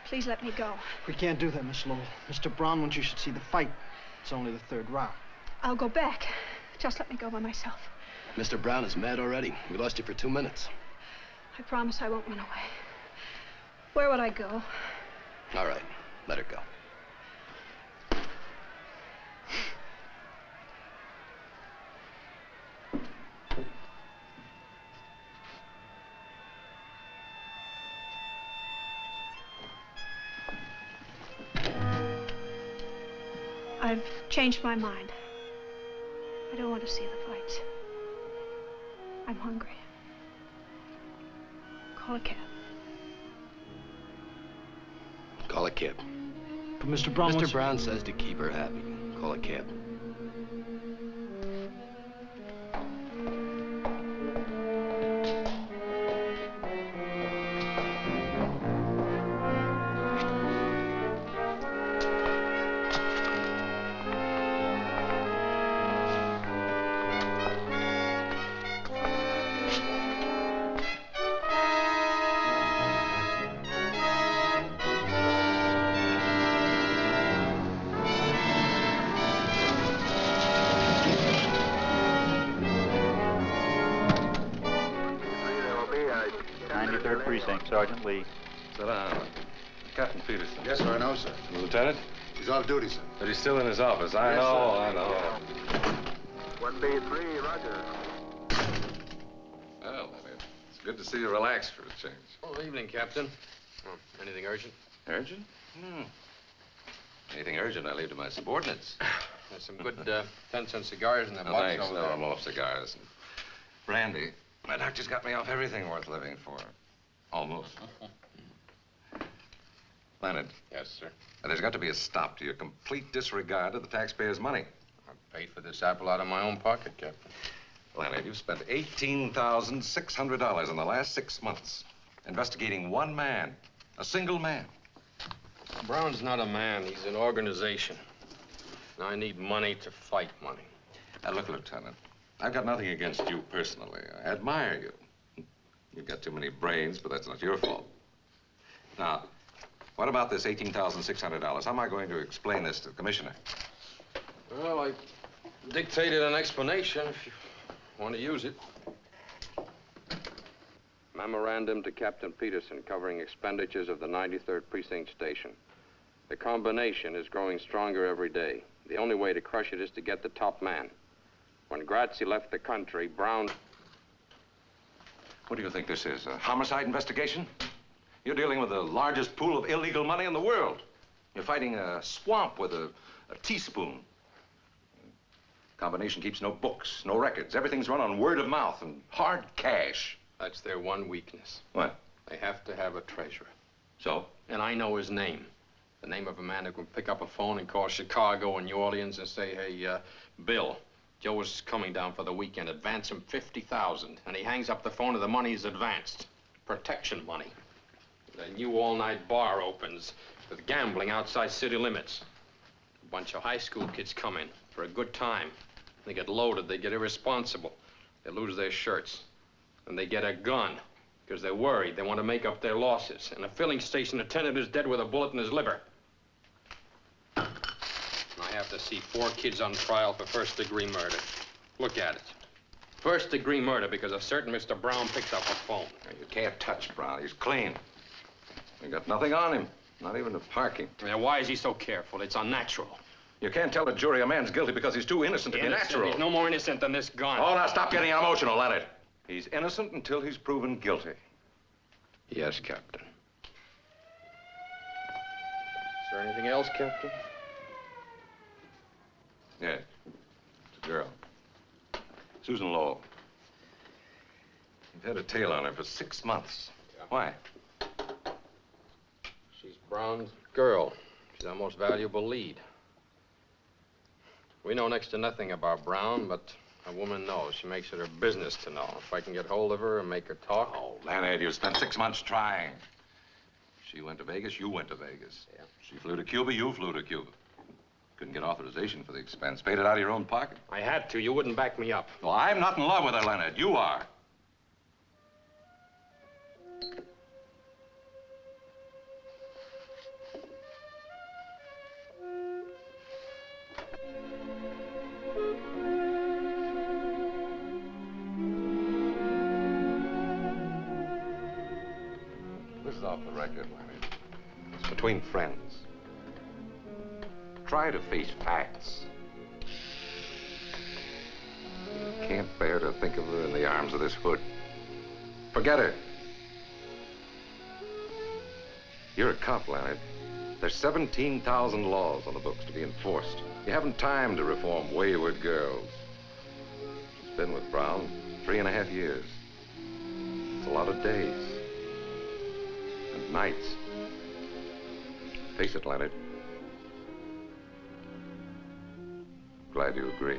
Please let me go. We can't do that, Miss Lowell. Mr. Brown wants you should see the fight. It's only the third round. I'll go back. Just let me go by myself. Mr. Brown is mad already. We lost you for 2 minutes. I promise I won't run away. Where would I go? All right, let her go. I've changed my mind. I don't want to see the fights. I'm hungry. Call a cab. Call a cab. But Mr. Brown Mr. Brown says to keep her happy. Call a cab. Sergeant Lee. Sit down. Captain Peterson. Yes, sir, I know, sir. The lieutenant? He's off duty, sir. But he's still in his office. I Yes, know, sir. I know. Yeah. 1B3, Roger. Well, it's good to see you relaxed for a change. Oh, evening, Captain. Oh, anything urgent? Urgent? Hmm. Anything urgent, I leave to my subordinates. There's some good 10-cent cigars in that No, box thanks. over No, there. I'm off cigars. Brandy. My doctor's got me off everything worth living for. Almost. Leonard. Yes, sir. There's got to be a stop to your complete disregard of the taxpayers' money. I paid for this apple out of my own pocket, Captain. Leonard, you've spent $18,600 in the last 6 months investigating one man, a single man. Brown's not a man. He's an organization. And I need money to fight money. Now, look, Lieutenant, I've got nothing against you personally. I admire you. You've got too many brains, but that's not your fault. Now, what about this $18,600? How am I going to explain this to the commissioner? Well, I dictated an explanation if you want to use it. Memorandum to Captain Peterson covering expenditures of the 93rd Precinct Station. The combination is growing stronger every day. The only way to crush it is to get the top man. When Grazzi left the country, Brown... What do you think this is, a homicide investigation? You're dealing with the largest pool of illegal money in the world. You're fighting a swamp with a teaspoon. Combination keeps no books, no records. Everything's run on word of mouth and hard cash. That's their one weakness. What? They have to have a treasurer. So? And I know his name. The name of a man who can pick up a phone and call Chicago and New Orleans and say, hey, Bill, Joe is coming down for the weekend. Advance him $50,000. And he hangs up the phone and the money is advanced. Protection money. The new all-night bar opens with gambling outside city limits. A bunch of high school kids come in for a good time. They get loaded, they get irresponsible. They lose their shirts. And they get a gun because they're worried. They want to make up their losses. And a filling station attendant is dead with a bullet in his liver. I have to see 4 kids on trial for first-degree murder. Look at it. First-degree murder because a certain Mr. Brown picked up a phone. You can't touch Brown. He's clean. You got nothing on him. Not even the parking. Yeah, why is he so careful? It's unnatural. You can't tell a jury a man's guilty because he's too innocent to be natural. He's no more innocent than this gun. Oh, now stop getting emotional, Leonard. He's innocent until he's proven guilty. Yes, Captain. Is there anything else, Captain? Yes. It's a girl. Susan Lowell. You've had a tail on her for 6 months. Yeah. Why? She's Brown's girl. She's our most valuable lead. We know next to nothing about Brown, but a woman knows. She makes it her business to know. If I can get hold of her and make her talk... Oh, Leonard, you spent 6 months trying. She went to Vegas, you went to Vegas. Yeah. She flew to Cuba, you flew to Cuba. Couldn't get authorization for the expense. Paid it out of your own pocket. I had to. You wouldn't back me up. Well, I'm not in love with her, Leonard. You are. the record, Lenny. It's between friends. Try to face facts. You can't bear to think of her in the arms of this hood. Forget her. You're a cop, Leonard. There's 17,000 laws on the books to be enforced. You haven't time to reform wayward girls. She's been with Brown 3.5 years. It's a lot of days. And nights. Face it, Leonard. Glad you agree.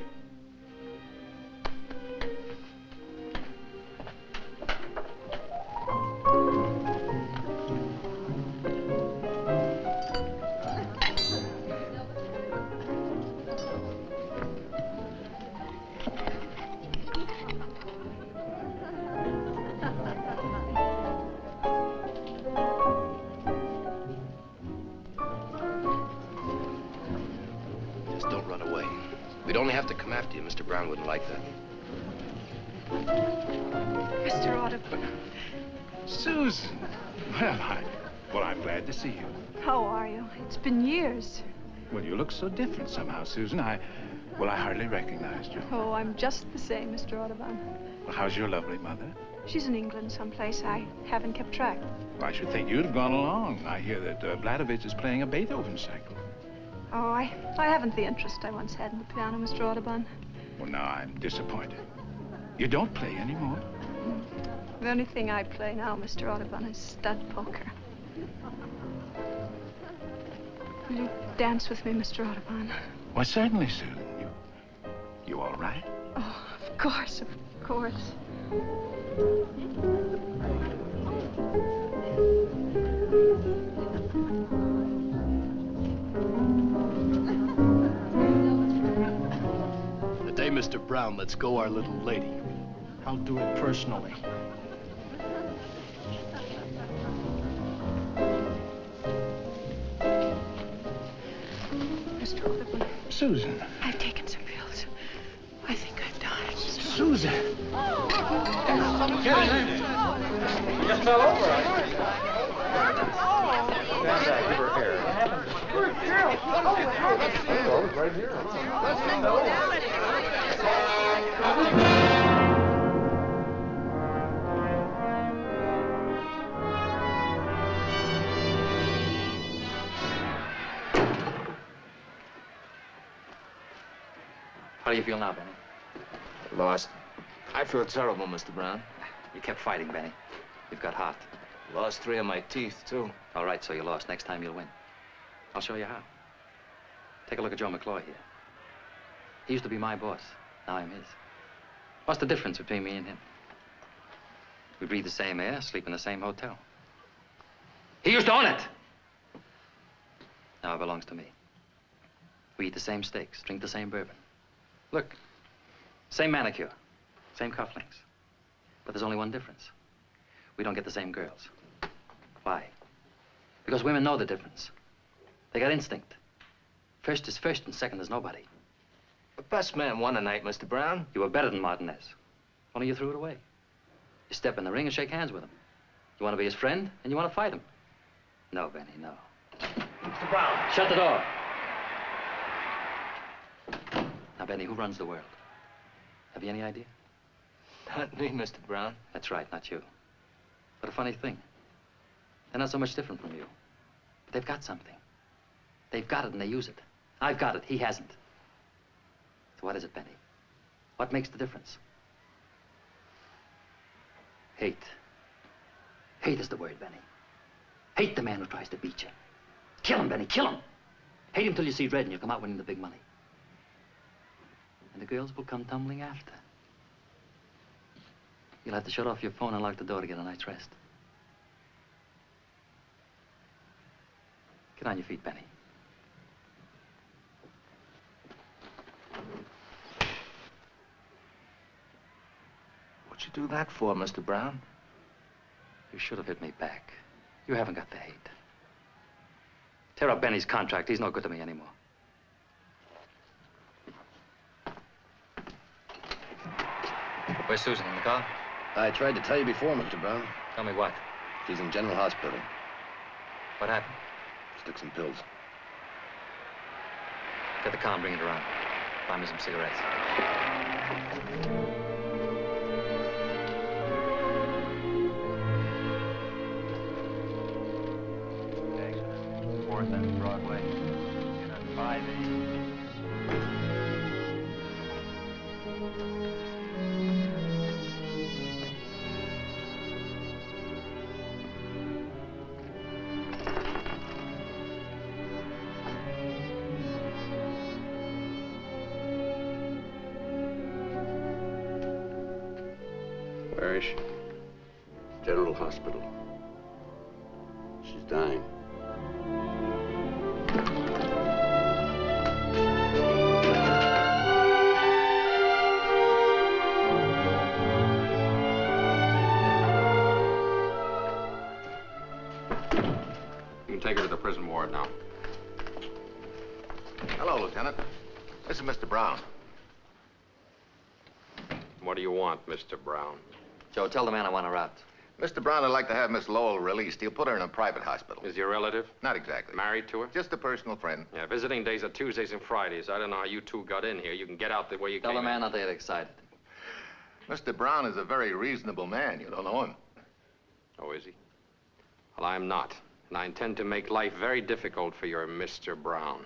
We'd only have to come after you. Mr. Brown wouldn't like that. Mr. Audubon. Susan. Well, I'm glad to see you. How are you? It's been years. Well, you look so different somehow, Susan. I hardly recognized you. Oh, I'm just the same, Mr. Audubon. Well, how's your lovely mother? She's in England someplace. I haven't kept track. Well, I should think you'd have gone along. I hear that Vladovich is playing a Beethoven cycle. Oh, I haven't the interest I once had in the piano, Mr. Audubon. Well, now I'm disappointed. You don't play anymore? The only thing I play now, Mr. Audubon, is stud poker. Will you dance with me, Mr. Audubon? Well, certainly, Susan. You all right? Oh, of course, of course. The day Mr. Brown lets go our little lady. I'll do it personally. Mr. Audubon. Susan. I've taken some pills. I think I've died. Susan. Just fell over. Right here. How do you feel now, Benny? Lost. I feel terrible, Mr. Brown. You kept fighting, Benny. You've got heart. Lost 3 of my teeth, too. All right, so you lost. Next time you'll win. I'll show you how. Take a look at Joe McCloy here. He used to be my boss. Now I'm his. What's the difference between me and him? We breathe the same air, sleep in the same hotel. He used to own it. Now it belongs to me. We eat the same steaks, drink the same bourbon. Look, same manicure, same cufflinks. But there's only one difference. We don't get the same girls. Why? Because women know the difference. They got instinct. First is first and second is nobody. The best man won tonight, Mr. Brown. You were better than Martinez. Only you threw it away. You step in the ring and shake hands with him. You want to be his friend and you want to fight him. No, Benny, no. Mr. Brown. Shut the door. Now, Benny, who runs the world? Have you any idea? Not me, Mr. Brown. That's right, not you. But a funny thing. They're not so much different from you. But they've got something. They've got it and they use it. I've got it, he hasn't. So what is it, Benny? What makes the difference? Hate. Hate is the word, Benny. Hate the man who tries to beat you. Kill him, Benny, kill him. Hate him till you see red and you'll come out winning the big money. And the girls will come tumbling after. You'll have to shut off your phone and lock the door to get a night's rest. Get on your feet, Benny. What'd you do that for, Mr. Brown? You should have hit me back. You haven't got the hate. Tear up Benny's contract. He's no good to me anymore. Where's Susan, in the car? I tried to tell you before, Mr. Brown. Tell me what? She's in General Hospital. What happened? Stick some pills. Get the car and bring it around. Buy me some cigarettes. Jackson, 4th and Broadway. In at 5-8. Where is she? General Hospital. She's dying. You can take her to the prison ward now. Hello, Lieutenant. This is Mr. Brown. What do you want, Mr. Brown? Joe, tell the man I want her out. Mr. Brown would like to have Miss Lowell released. He'll put her in a private hospital. Is he a relative? Not exactly. Married to her? Just a personal friend. Yeah, visiting days are Tuesdays and Fridays. I don't know how you two got in here. You can get out the way you Tell came the man in. not to get excited. Mr. Brown is a very reasonable man. You don't know him. Oh, is he? Well, I'm not. And I intend to make life very difficult for your Mr. Brown.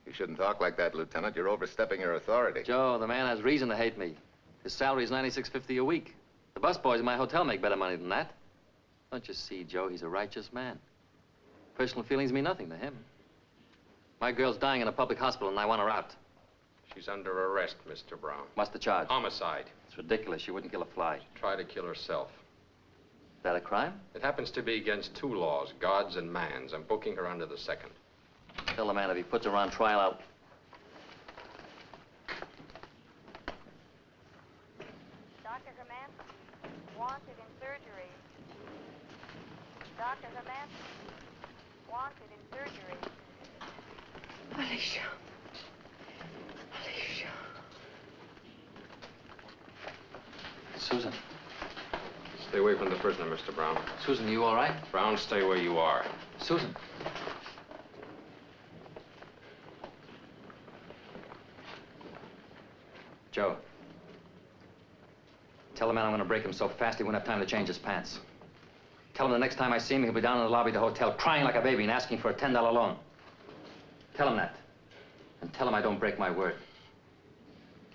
You shouldn't talk like that, Lieutenant. You're overstepping your authority. Joe, the man has reason to hate me. His salary is $96.50 a week. The busboys in my hotel make better money than that. Don't you see, Joe, he's a righteous man. Personal feelings mean nothing to him. My girl's dying in a public hospital and I want her out. She's under arrest, Mr. Brown. What's the charge? Homicide. It's ridiculous. She wouldn't kill a fly. Is Try to kill herself. that a crime? It happens to be against two laws, God's and man's. I'm booking her under the second. Tell the man if he puts her on trial, I'll... Dr. Herman, wanted in surgery. Dr. Herman, wanted in surgery. Alicia. Alicia. Susan. Stay away from the prisoner, Mr. Brown. Susan, you all right? Brown, stay where you are. Susan. Joe. Tell the man I'm going to break him so fast he won't have time to change his pants. Tell him the next time I see him, he'll be down in the lobby of the hotel crying like a baby and asking for a $10 loan. Tell him that. And tell him I don't break my word.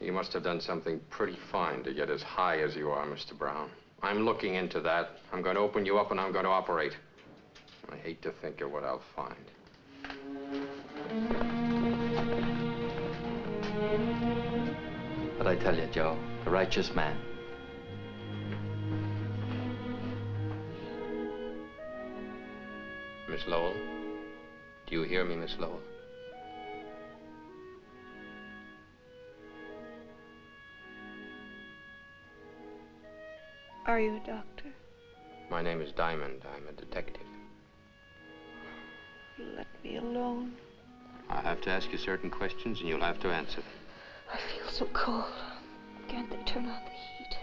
You must have done something pretty fine to get as high as you are, Mr. Brown. I'm looking into that. I'm going to open you up and I'm going to operate. I hate to think of what I'll find. But I tell you, Joe, a righteous man. Miss Lowell? Do you hear me, Miss Lowell? Are you a doctor? My name is Diamond. I'm a detective. Let me alone. I'll have to ask you certain questions and you'll have to answer them. I feel so cold. Can't they turn on the heat?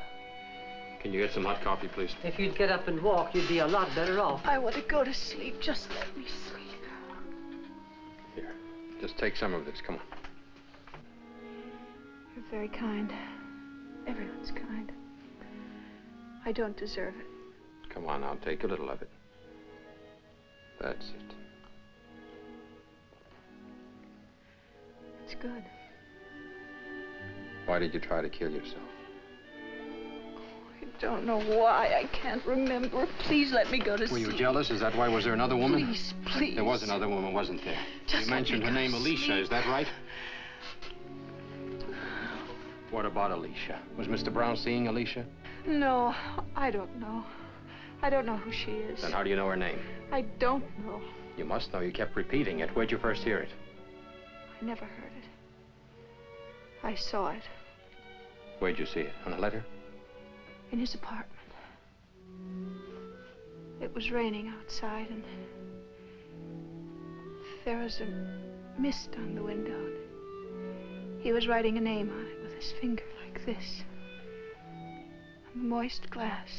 Can you get some hot coffee, please? If you'd get up and walk, you'd be a lot better off. I want to go to sleep. Just let me sleep. Here, just take some of this. Come on. You're very kind. Everyone's kind. I don't deserve it. Come on, I'll take a little of it. That's it. It's good. Why did you try to kill yourself? I don't know why. I can't remember. Please let me go to Were sleep. you jealous? Is that why? Was there another woman? Please, please. There was another woman, wasn't there? Just you let mentioned me her go name, to Alicia. sleep. Is that right? What about Alicia? Was Mr. Brown seeing Alicia? No, I don't know. I don't know who she is. Then how do you know her name? I don't know. You must know. You kept repeating it. Where'd you first hear it? I never heard it. I saw it Where'd you see it? On a letter? in his apartment. It was raining outside and there was a mist on the window. He was writing a name on it with his finger like this. On the moist glass.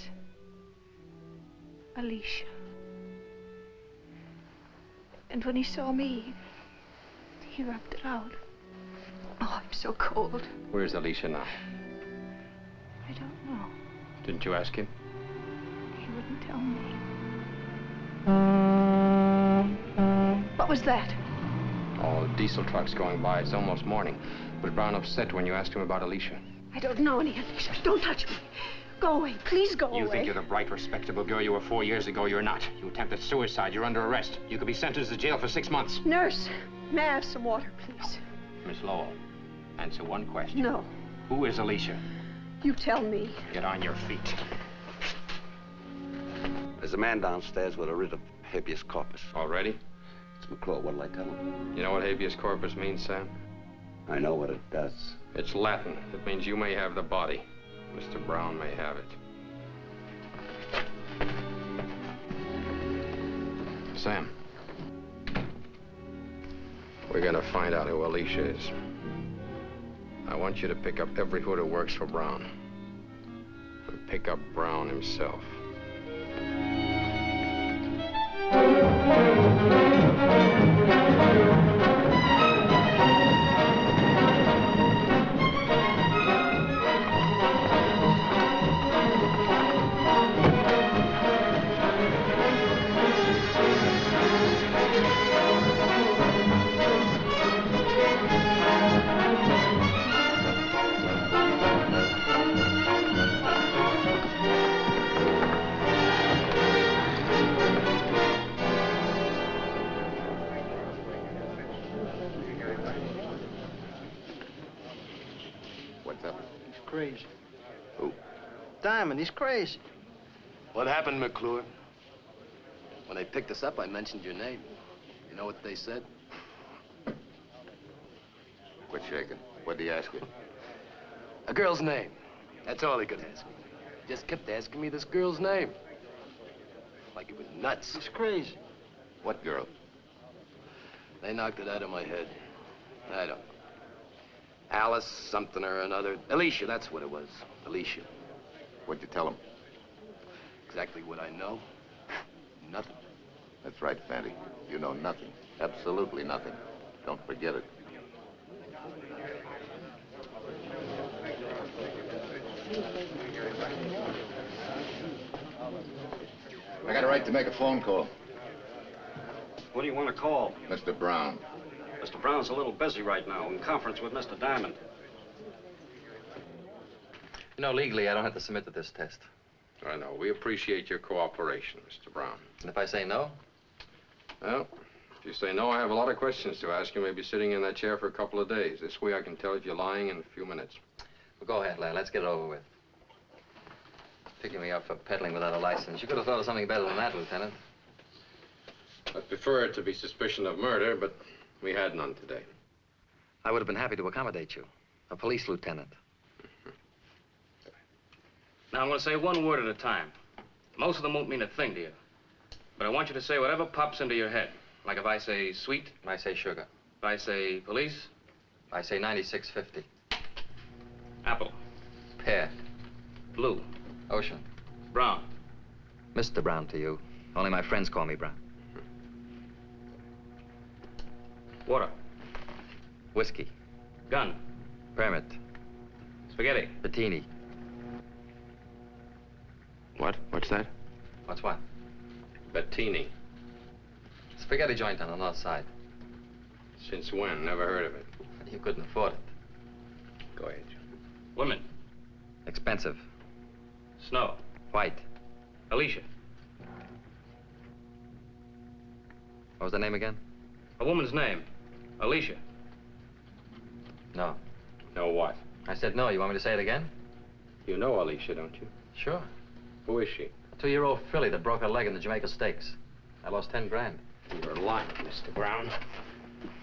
Alicia. And when he saw me, he rubbed it out. Oh, I'm so cold. Where's Alicia now? I don't know. Didn't you ask him? He wouldn't tell me. What was that? Oh, diesel trucks going by. It's almost morning. Was Brown upset when you asked him about Alicia? I don't know any Alicia. Don't touch me. Go away. Please go away. You think you're the bright, respectable girl you were 4 years ago. You're not. You attempted suicide. You're under arrest. You could be sentenced to jail for 6 months. Nurse, may I have some water, please? Miss Lowell, answer one question. No. Who is Alicia? You tell me. Get on your feet. There's a man downstairs with a writ of habeas corpus. Already? It's McClure. What'll I tell him? You know what habeas corpus means, Sam? I know what it does. It's Latin. It means you may have the body. Mr. Brown may have it. Sam. We're gonna find out who Alicia is. I want you to pick up every hood who works for Brown. And pick up Brown himself. Crazy. Who? Diamond, he's crazy. What happened, McClure? When they picked us up, I mentioned your name. You know what they said? Quit shaking. What'd he ask you? A girl's name. That's all he could ask me. He just kept asking me this girl's name. Like it was nuts. He's crazy. What girl? They knocked it out of my head. I don't know. Alice something or another. Alicia, that's what it was. Alicia. What'd you tell him? Exactly what I know. Nothing. That's right, Fanny. You know nothing. Absolutely nothing. Don't forget it. I got a right to make a phone call. What do you want to call? Mr. Brown. Mr. Brown's a little busy right now in conference with Mr. Diamond. You know, legally, I don't have to submit to this test. I know. We appreciate your cooperation, Mr. Brown. And if I say no? Well, if you say no, I have a lot of questions to ask you. Maybe sitting in that chair for a couple of days. This way I can tell if you're lying in a few minutes. Well, go ahead, lad. Let's get it over with. Picking me up for peddling without a license. You could have thought of something better than that, Lieutenant. I'd prefer it to be suspicion of murder, but we had none today. I would have been happy to accommodate you. A police lieutenant. Now, I'm going to say one word at a time. Most of them won't mean a thing to you. But I want you to say whatever pops into your head. Like if I say sweet. I say sugar. If I say police. I say 96.50. Apple. Pear. Blue. Ocean. Brown. Mr. Brown to you. Only my friends call me Brown. Water. Whiskey. Gun. Permit. Spaghetti. Bettini. What? What's that? What's what? Bettini. Spaghetti joint on the north side. Since when? Never heard of it. You couldn't afford it. Go ahead, Jim. Women. Expensive. Snow. White. Alicia. What was the name again? A woman's name. Alicia. No. No what? I said no. You want me to say it again? You know Alicia, don't you? Sure. Who is she? A 2-year-old filly that broke her leg in the Jamaica Stakes. I lost 10 grand. You're lying, Mr. Brown.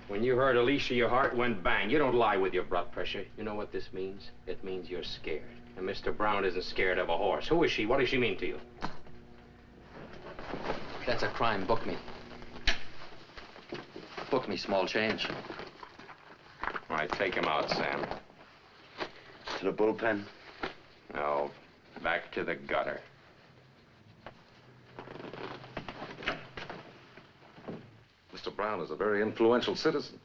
When you heard Alicia, your heart went bang. You don't lie with your blood pressure. You know what this means? It means you're scared. And Mr. Brown isn't scared of a horse. Who is she? What does she mean to you? That's a crime. Book me. Book me, small change. All right, take him out, Sam. To the bullpen? No, back to the gutter. Mr. Mr. Brown is a very influential citizen.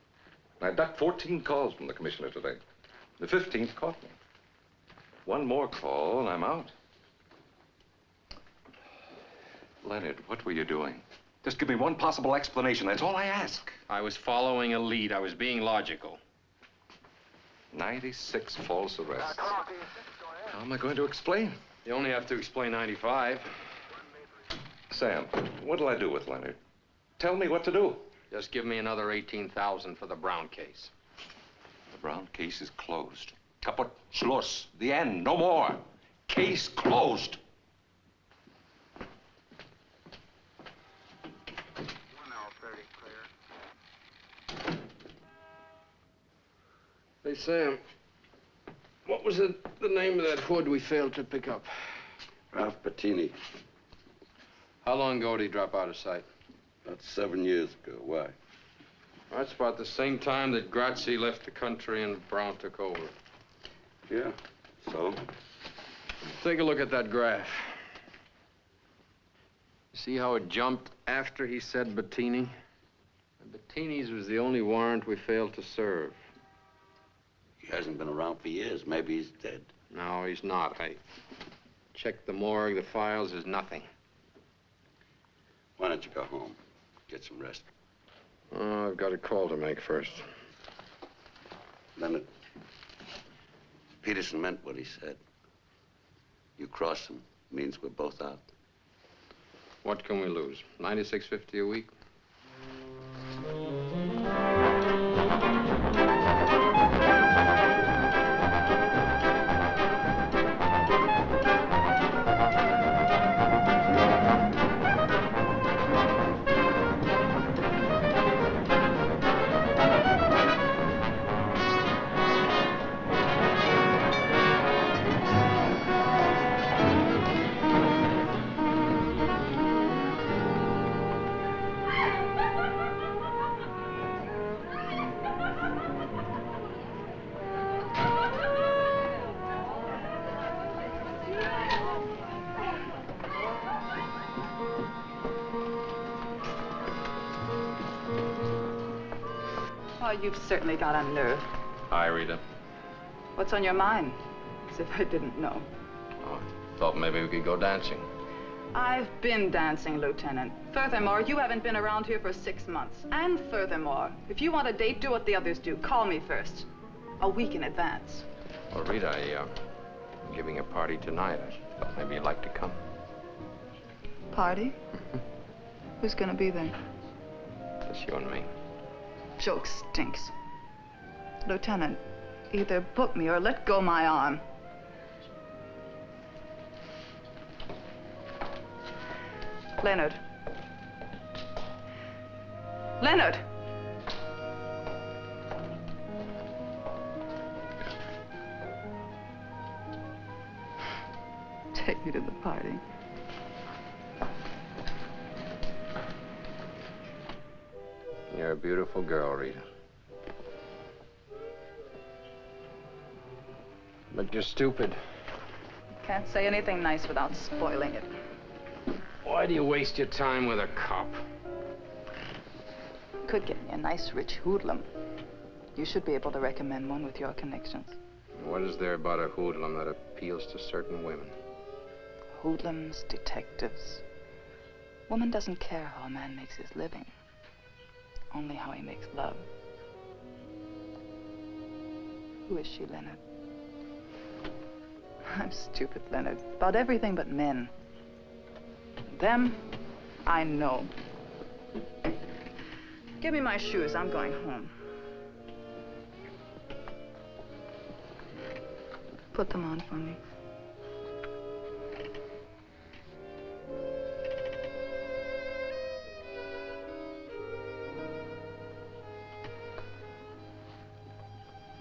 I ducked 14 calls from the commissioner today. The 15th caught me. One more call and I'm out. Leonard, what were you doing? Just give me one possible explanation. That's all I ask. I was following a lead. I was being logical. 96 false arrests. How am I going to explain? You only have to explain 95. Sam, what'll I do with Leonard? Tell me what to do. Just give me another 18,000 for the Brown case. The Brown case is closed. Kaput, Schluss. The end. No more. Case closed. Hey, Sam, what was the name of that hood we failed to pick up? Ralph Bettini. How long ago did he drop out of sight? About 7 years ago. Why? That's about the same time that Grazi left the country and Brown took over. Yeah, so? Take a look at that graph. See how it jumped after he said Bettini? Bettini's was the only warrant we failed to serve. He hasn't been around for years. Maybe he's dead. No, he's not. I checked the morgue, the files, there's nothing. Why don't you go home? Get some rest. Oh, I've got a call to make first. Leonard, Peterson meant what he said. You cross him, means we're both out. What can we lose? $96.50 a week? Oh, you've certainly got a nerve. Hi, Rita. What's on your mind? As if I didn't know. Oh, thought maybe we could go dancing. I've been dancing, Lieutenant. Furthermore, you haven't been around here for 6 months. And furthermore, if you want a date, do what the others do. Call me first. A week in advance. Well, Rita, I'm giving a party tonight. I thought maybe you'd like to come. Party? Who's gonna be there? Just you and me. Joke stinks. Lieutenant, either book me or let go my arm. Leonard. Leonard! Take me to the party. You're a beautiful girl, Rita. But you're stupid. Can't say anything nice without spoiling it. Why do you waste your time with a cop? Could get me a nice rich hoodlum. You should be able to recommend one with your connections. What is there about a hoodlum that appeals to certain women? Hoodlums, detectives. Woman doesn't care how a man makes his living. Only how he makes love. Who is she, Leonard? I'm stupid, Leonard. About everything but men. Them, I know. Give me my shoes. I'm going home. Put them on for me.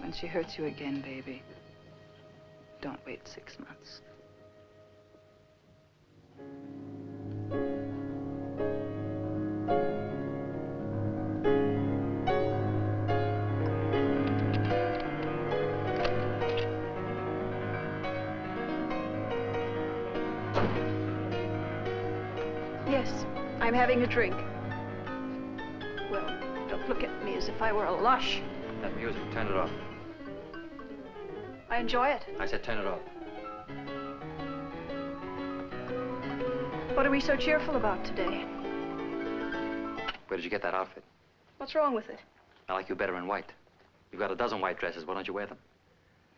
When she hurts you again, baby, don't wait 6 months. Yes, I'm having a drink. Well, don't look at me as if I were a lush. That music, turn it off. I enjoy it. I said turn it off. What are we so cheerful about today? Where did you get that outfit? What's wrong with it? I like you better in white. You've got a dozen white dresses. Why don't you wear them?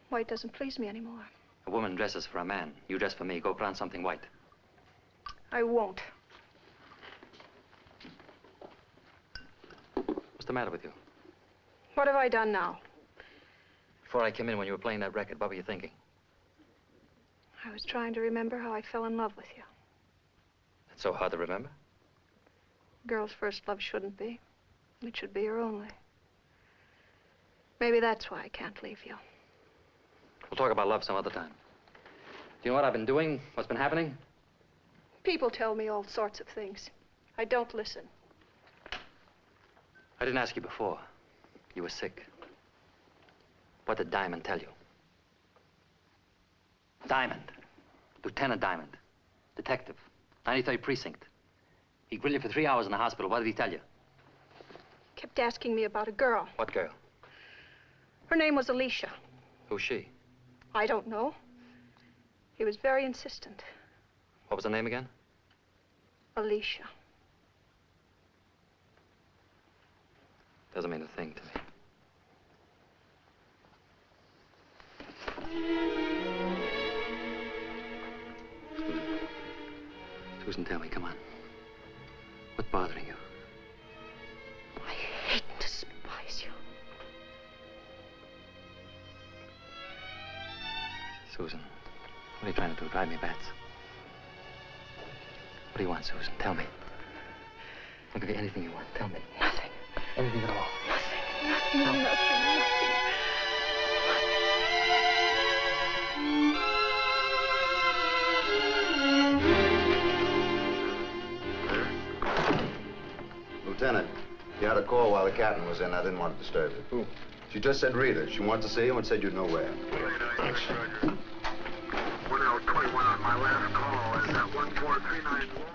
White doesn't please me anymore. A woman dresses for a man. You dress for me. Go put on something white. I won't. What's the matter with you? What have I done now? Before I came in when you were playing that record, what were you thinking? I was trying to remember how I fell in love with you. It's so hard to remember. Girl's first love shouldn't be. It should be your only. Maybe that's why I can't leave you. We'll talk about love some other time. Do you know what I've been doing? What's been happening? People tell me all sorts of things. I don't listen. I didn't ask you before. You were sick. What did Diamond tell you? Diamond. Lieutenant Diamond. Detective. 93rd Precinct. He grilled you for 3 hours in the hospital. What did he tell you? Kept asking me about a girl. What girl? Her name was Alicia. Who's she? I don't know. He was very insistent. What was her name again? Alicia. Doesn't mean a thing to me. Susan, tell me, come on. What's bothering you? I hate and despise you. Susan, what are you trying to do? Drive me bats? What do you want, Susan? Tell me. I'll give you anything you want. Tell me. Nothing. Anything at all. Nothing, nothing, nothing. Lieutenant, you had a call while the captain was in. I didn't want to disturb you. Who? She just said Rita. She wanted to see you and said you'd know where. Thanks. 1021 on my last call. Is that 14391?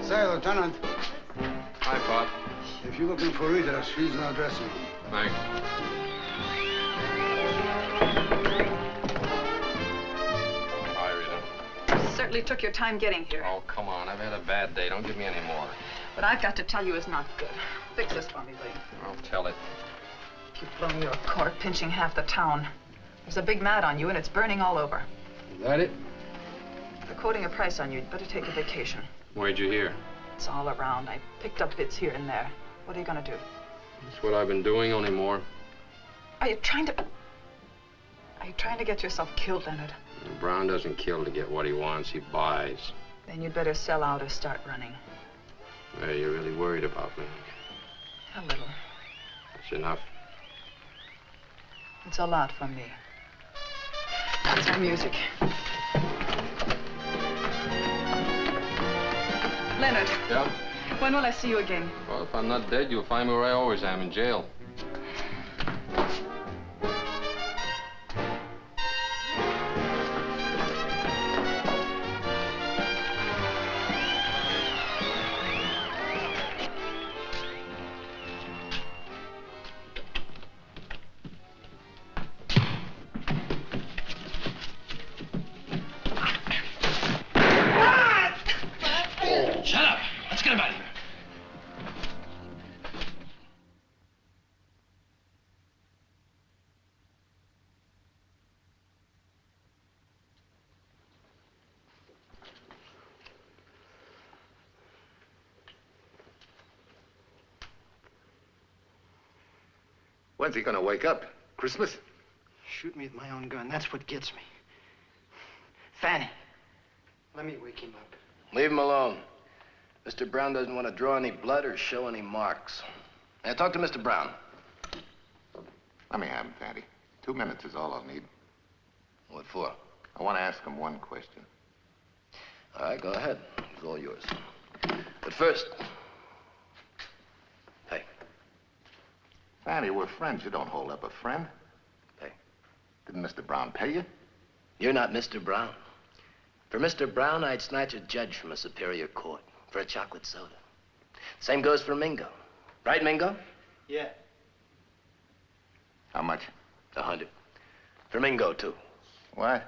Say, Lieutenant. Hi, Pop. If you're looking for Rita, she's in our dressing room. Thanks. Hi, Rita. Certainly took your time getting here. Oh, come on. I've had a bad day. Don't give me any more. What I've got to tell you is not good. Fix this for me, will you? I'll tell it. You've blown your cork, pinching half the town. There's a big mat on you, and it's burning all over. Is that it? They're quoting a price on you. You'd better take a vacation. Where'd you hear? It's all around. I picked up bits here and there. What are you going to do? That's what I've been doing, only more. Are you trying to get yourself killed, Leonard? Brown doesn't kill to get what he wants. He buys. Then you'd better sell out or start running. Are you really worried about me? A little. That's enough. It's a lot from me. That's our music. Leonard. Yeah? When will I see you again? Well, if I'm not dead, you'll find me where I always am, in jail. Shut up! Let's get him out of here. When's he gonna wake up? Christmas? Shoot me with my own gun. That's what gets me. Fanny, let me wake him up. Leave him alone. Mr. Brown doesn't want to draw any blood or show any marks. Now, talk to Mr. Brown. Let me have him, Fatty. 2 minutes is all I'll need. What for? I want to ask him one question. All right, go ahead. It's all yours. But first... Hey. Fanny, we're friends. You don't hold up a friend. Pay. Didn't Mr. Brown pay you? You're not Mr. Brown. For Mr. Brown, I'd snatch a judge from a superior court for a chocolate soda. Same goes for Mingo. Right, Mingo? Yeah. How much? 100. For Mingo, too. What?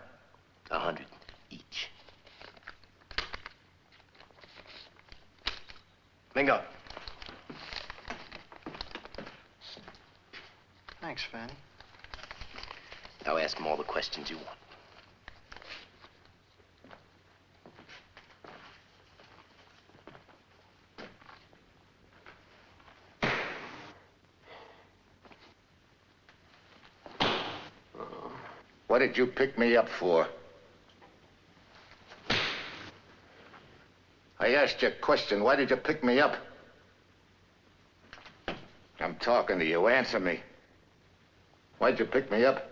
100 each. Mingo. Thanks, Fanny. Now ask him all the questions you want. What did you pick me up for? I asked you a question. Why did you pick me up? I'm talking to you. Answer me. Why'd you pick me up?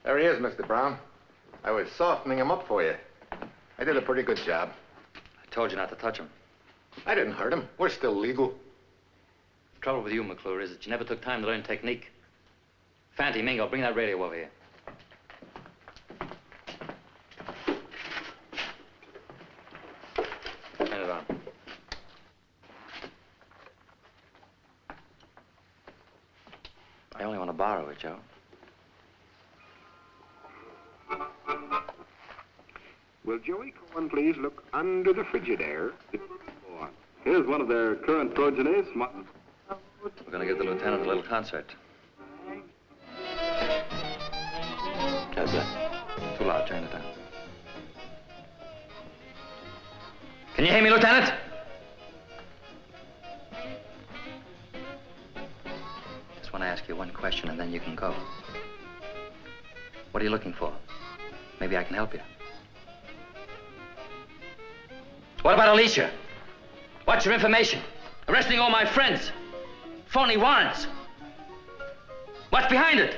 There he is, Mr. Brown. I was softening him up for you. I did a pretty good job. I told you not to touch him. I didn't hurt him. We're still legal. The trouble with you, McClure, is that you never took time to learn technique. Fanty, Mingo, bring that radio over here. Turn it on. I only want to borrow it, Joe. Will Joey Cohen please look under the Frigidaire? Here's one of their current progenies. We're going to give the lieutenant a little concert. How's that? Too loud. Turn it down. Can you hear me, Lieutenant? Just want to ask you one question, and then you can go. What are you looking for? Maybe I can help you. What about Alicia? What's your information? Arresting all my friends. Phony warrants. What's behind it?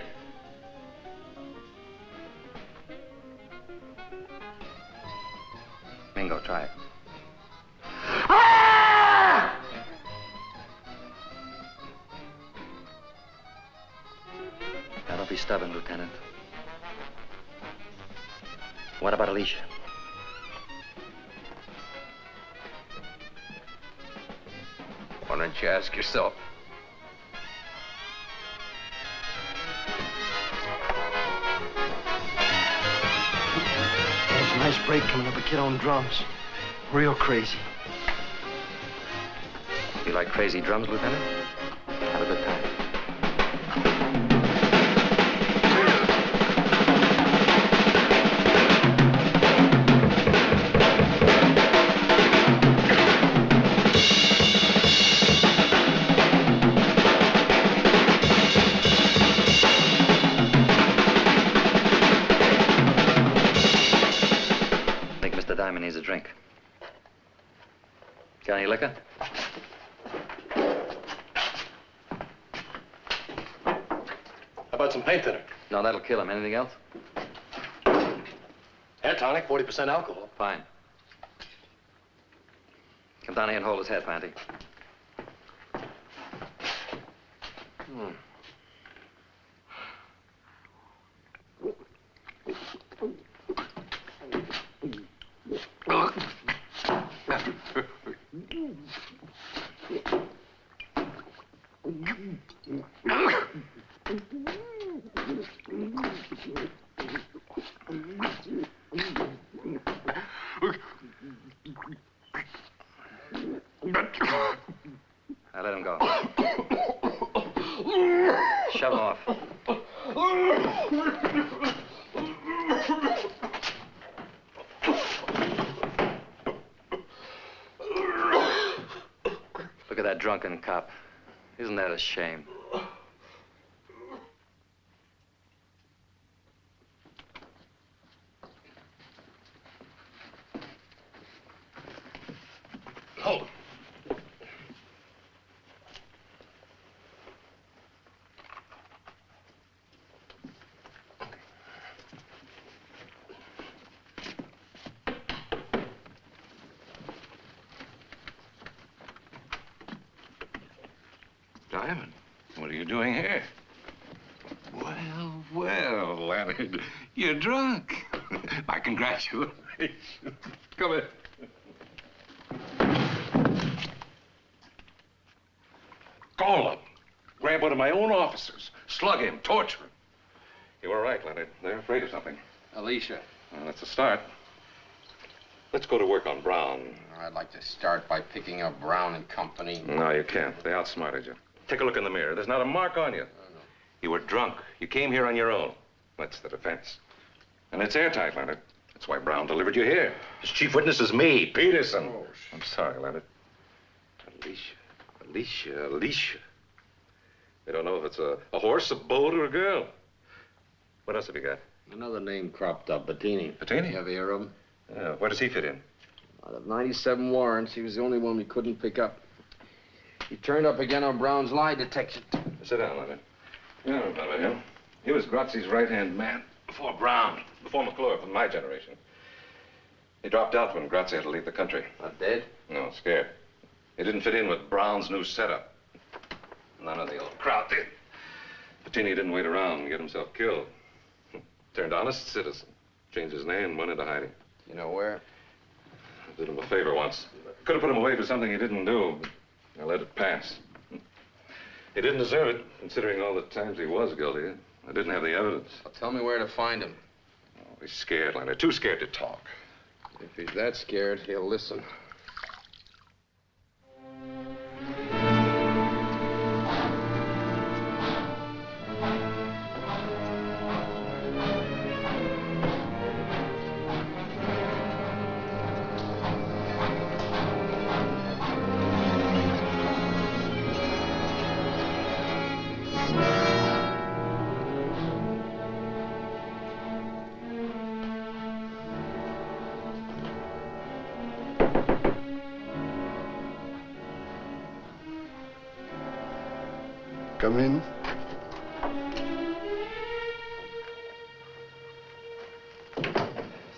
Mingo, try it. Ah! Now, don't be stubborn, Lieutenant. What about Alicia? Why don't you ask yourself? There's a nice break coming up a kid on drums. Real crazy. You like crazy drums, Lieutenant? Have a good time. Needs a drink. Got any liquor? How about some paint thinner? No, that'll kill him. Anything else? Hair tonic, 40% alcohol. Fine. Come down here and hold his head, Fanty. Now let him go. Shove him off. Look at that drunken cop. Isn't that a shame? Hold him. Diamond, what are you doing here? Well, well, Leonard, you're drunk. My congratulations. Come in. Call him. Grab one of my own officers. Slug him, torture him. You were right, Leonard. They're afraid of something. Alicia. Well, that's a start. Let's go to work on Brown. I'd like to start by picking up Brown and Company. No, you can't. They outsmarted you. Take a look in the mirror. There's not a mark on you. You were drunk. You came here on your own. That's the defense. And it's airtight, Leonard. That's why Brown delivered you here. His chief witness is me, Peterson. Oh, I'm sorry, Leonard. Alicia. They don't know if it's a horse, a boat, or a girl. What else have you got? Another name cropped up, Bettini. Bettini? You ever hear of him? Yeah, where does he fit in? Out of 97 warrants, he was the only one we couldn't pick up. He turned up again on Brown's lie detection. Sit down, Leonard. You don't remember him. He was Grazi's right-hand man before Brown, before McClure from my generation. He dropped out when Grazzi had to leave the country. Not dead? No, scared. He didn't fit in with Brown's new setup. None of the old crowd did. Bettini didn't wait around and get himself killed. Turned honest citizen. Changed his name and went into hiding. You know where? I did him a favor once. Could have put him away for something he didn't do, but I let it pass. He didn't deserve it, considering all the times he was guilty. I didn't have the evidence. Well, tell me where to find him. Oh, he's scared, Leonard. Too scared to talk. If he's that scared, he'll listen. Come in.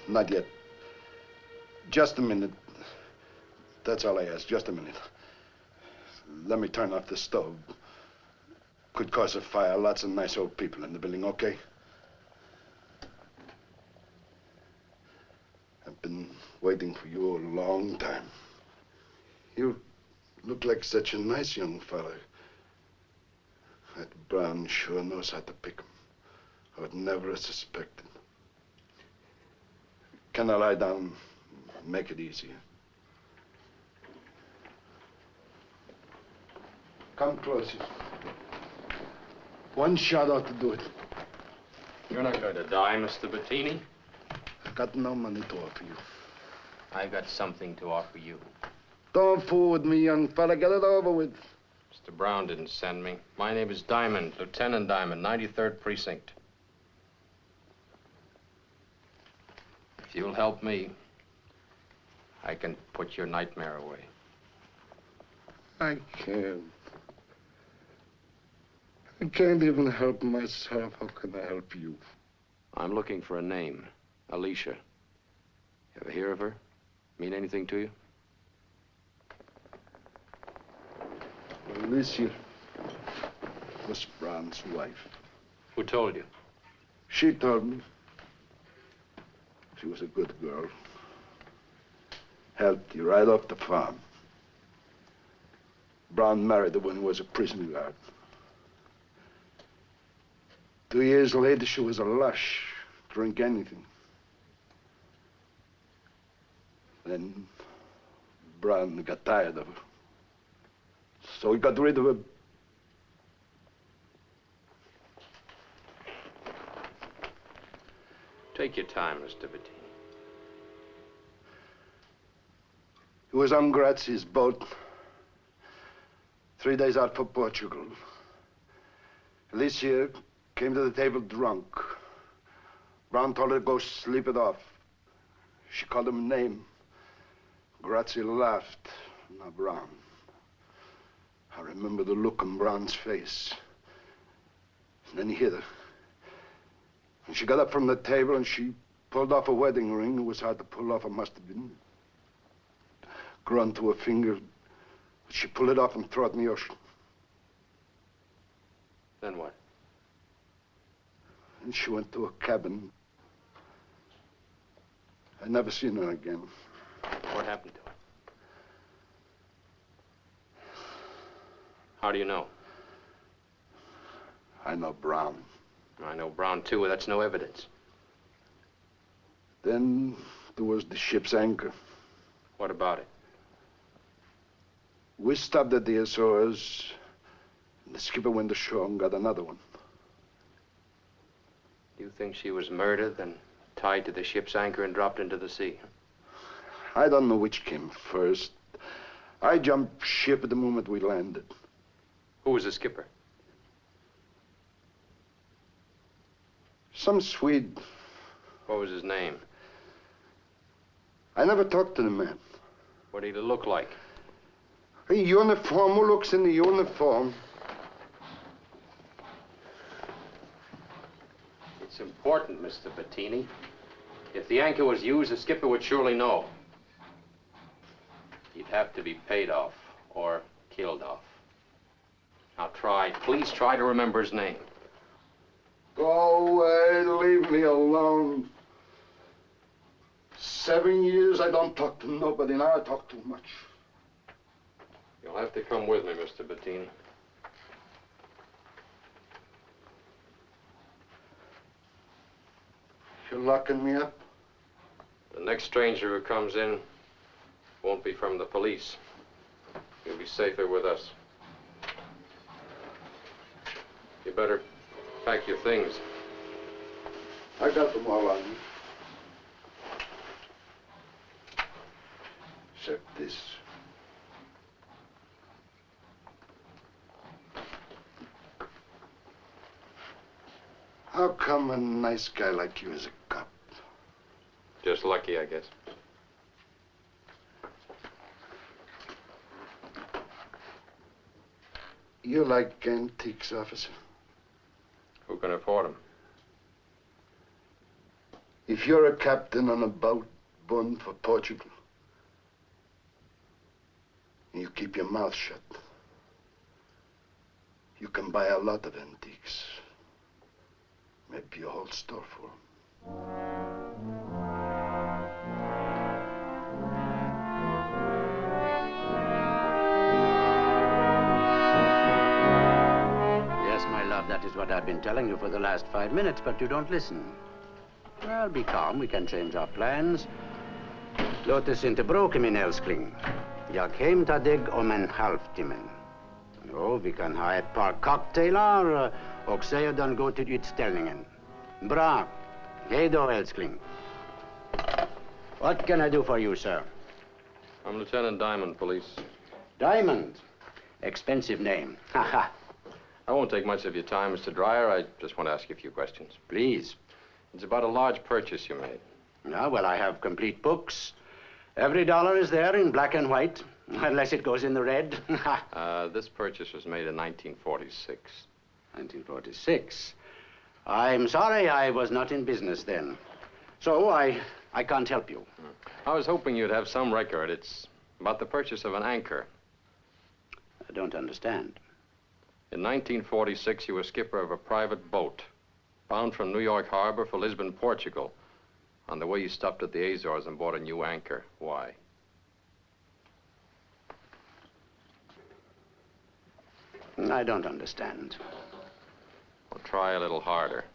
Not yet. Just a minute. That's all I ask, just a minute. Let me turn off the stove. Could cause a fire. Lots of nice old people in the building, okay? I've been waiting for you a long time. You look like such a nice young fella. That Brown sure knows how to pick 'em. I would never have suspected. Can I lie down? Make it easier. Come closer. One shot ought to do it. You're not going to die, Mr. Bettini. I've got no money to offer you. I've got something to offer you. Don't fool with me, young fella. Get it over with. Mr. Brown didn't send me. My name is Diamond, Lieutenant Diamond, 93rd Precinct. If you'll help me, I can put your nightmare away. I can't. I can't even help myself. How can I help you? I'm looking for a name. Alicia. You ever hear of her? Mean anything to you? Alicia was Brown's wife. Who told you? She told me. She was a good girl. Helped you right off the farm. Brown married her when he was a prison guard. 2 years later, she was a lush. Drink anything. Then Brown got tired of her. So he got rid of her. Take your time, Mr. Bettini. He was on Grazi's boat. 3 days out for Portugal. Alicia came to the table drunk. Brown told her to go sleep it off. She called him a name. Grazzi laughed. Now Brown. I remember the look on Brown's face. And then he hit her. And she got up from the table and she pulled off a wedding ring. It was hard to pull off. It must have been grown to her finger. She pulled it off and threw it in the ocean. Then what? And she went to a cabin. I never seen her again. What happened to her? How do you know? I know Brown. I know Brown, too. That's no evidence. Then there was the ship's anchor. What about it? We stopped at the Azores. The skipper went ashore and got another one. Do you think she was murdered, then tied to the ship's anchor and dropped into the sea? I don't know which came first. I jumped ship at the moment we landed. Who was the skipper? Some Swede. What was his name? I never talked to the man. What did he look like? A uniform. Who looks in the uniform? It's important, Mr. Bettini. If the anchor was used, the skipper would surely know. He'd have to be paid off or killed off. Now please try to remember his name. Go away, leave me alone. 7 years I don't talk to nobody. Now I talk too much. You'll have to come with me, Mr. Bettini. You're locking me up? The next stranger who comes in won't be from the police. You'll be safer with us. You better pack your things. I got them all on me. Except this. How come a nice guy like you is a cop? Just lucky, I guess. You like antiques, officer? Who can afford them? If you're a captain on a boat bound for Portugal, and you keep your mouth shut, you can buy a lot of antiques. Maybe a whole store full. Yes, my love, that is what I've been telling you for the last 5 minutes, but you don't listen. Well, be calm. We can change our plans. Låt oss inte bråka, min älskling. Jag hämtar om en halvtimme. Jo, vi kan ha ett par cocktailar och sedan gå till utställningen. Bra. Hej då, älskling. What can I do for you, sir? I'm Lieutenant Diamond, police. Diamond? Expensive name. Haha. I won't take much of your time, Mr. Dreyer. I just want to ask you a few questions. Please. It's about a large purchase you made. Yeah, well, I have complete books. Every dollar is there in black and white, unless it goes in the red. This purchase was made in 1946. 1946? I'm sorry, I was not in business then. So I can't help you. I was hoping you'd have some record. It's about the purchase of an anchor. I don't understand. In 1946, you were skipper of a private boat, bound from New York Harbor for Lisbon, Portugal. On the way, you stopped at the Azores and bought a new anchor. Why? I don't understand. Well, try a little harder.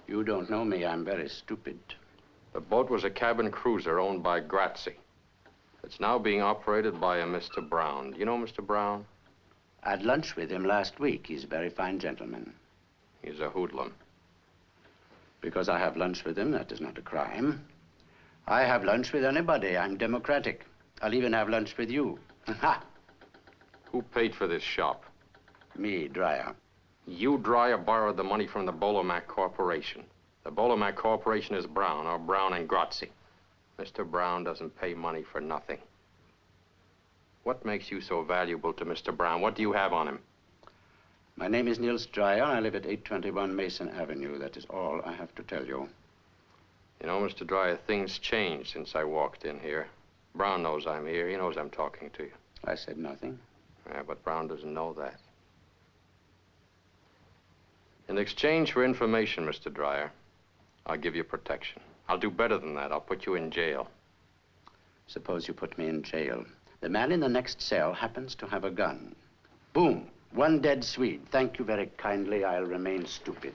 You don't know me. I'm very stupid. The boat was a cabin cruiser owned by Grazzi. It's now being operated by a Mr. Brown. Do you know Mr. Brown? I had lunch with him last week. He's a very fine gentleman. He's a hoodlum. Because I have lunch with him, that is not a crime. I have lunch with anybody. I'm democratic. I'll even have lunch with you. Ha! Who paid for this shop? Me, Dreyer. You, Dreyer, borrowed the money from the Bolomac Corporation. The Bolomac Corporation is Brown, or Brown and Grazzi. Mr. Brown doesn't pay money for nothing. What makes you so valuable to Mr. Brown? What do you have on him? My name is Niels Dreyer. I live at 821 Mason Avenue. That is all I have to tell you. You know, Mr. Dreyer, things changed since I walked in here. Brown knows I'm here. He knows I'm talking to you. I said nothing. Yeah, but Brown doesn't know that. In exchange for information, Mr. Dreyer, I'll give you protection. I'll do better than that. I'll put you in jail. Suppose you put me in jail. The man in the next cell happens to have a gun. Boom. One dead Swede. Thank you very kindly. I'll remain stupid.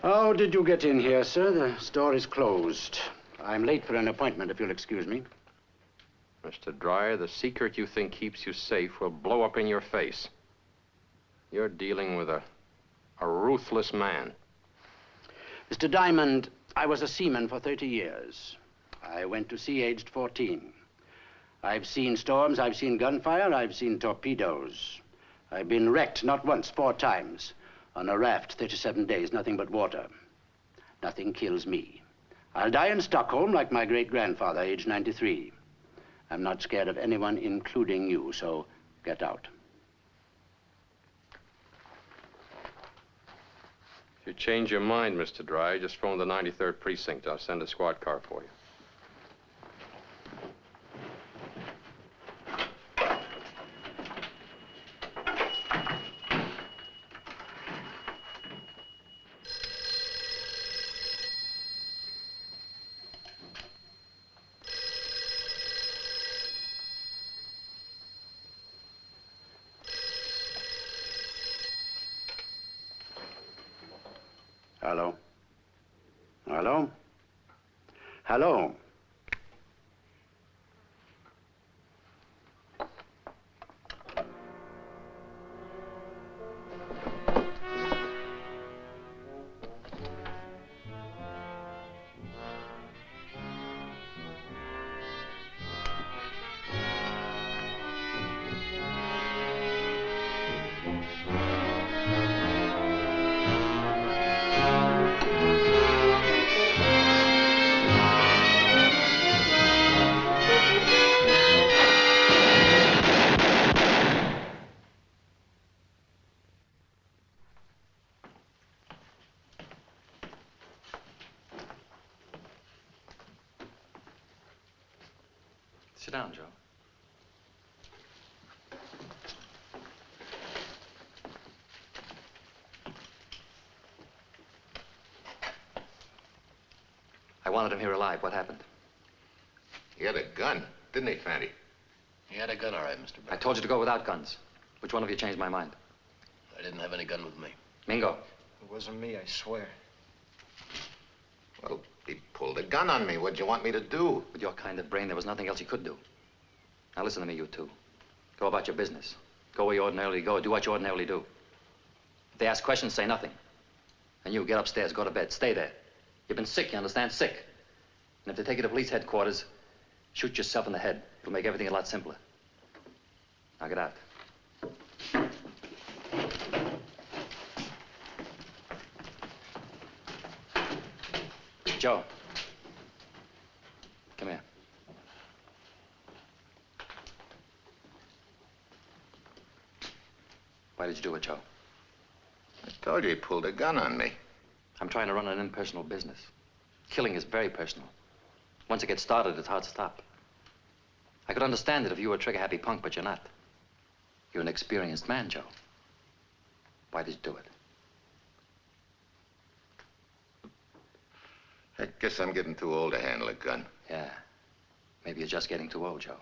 How did you get in here, sir? The store is closed. I'm late for an appointment, if you'll excuse me. Mr. Dreyer, the secret you think keeps you safe will blow up in your face. You're dealing with a ruthless man. Mr. Diamond, I was a seaman for 30 years. I went to sea aged 14. I've seen storms, I've seen gunfire, I've seen torpedoes. I've been wrecked not once, 4 times. On a raft, 37 days, nothing but water. Nothing kills me. I'll die in Stockholm like my great-grandfather, aged 93. I'm not scared of anyone, including you, so get out. If you change your mind, Mr. Dreyer, just phone the 93rd Precinct. I'll send a squad car for you. Hello? Hello? Hello? Sit down, Joe. I wanted him here alive. What happened? He had a gun, didn't he, Fanny? He had a gun, all right, Mr. Brown. I told you to go without guns. Which one of you changed my mind? I didn't have any gun with me. Mingo. It wasn't me, I swear. Well, he pulled a gun on me. What'd you want me to do? With your kind of brain, there was nothing else you could do. Now listen to me, you two. Go about your business. Go where you ordinarily go. Do what you ordinarily do. If they ask questions, say nothing. And you, get upstairs, go to bed. Stay there. You've been sick, you understand? Sick. And if they take you to police headquarters, shoot yourself in the head. It'll make everything a lot simpler. Now get out. Joe. Come here. Why did you do it, Joe? I told you he pulled a gun on me. I'm trying to run an impersonal business. Killing is very personal. Once it gets started, it's hard to stop. I could understand it if you were a trigger-happy punk, but you're not. You're an experienced man, Joe. Why did you do it? I guess I'm getting too old to handle a gun. Yeah. Maybe you're just getting too old, Joe.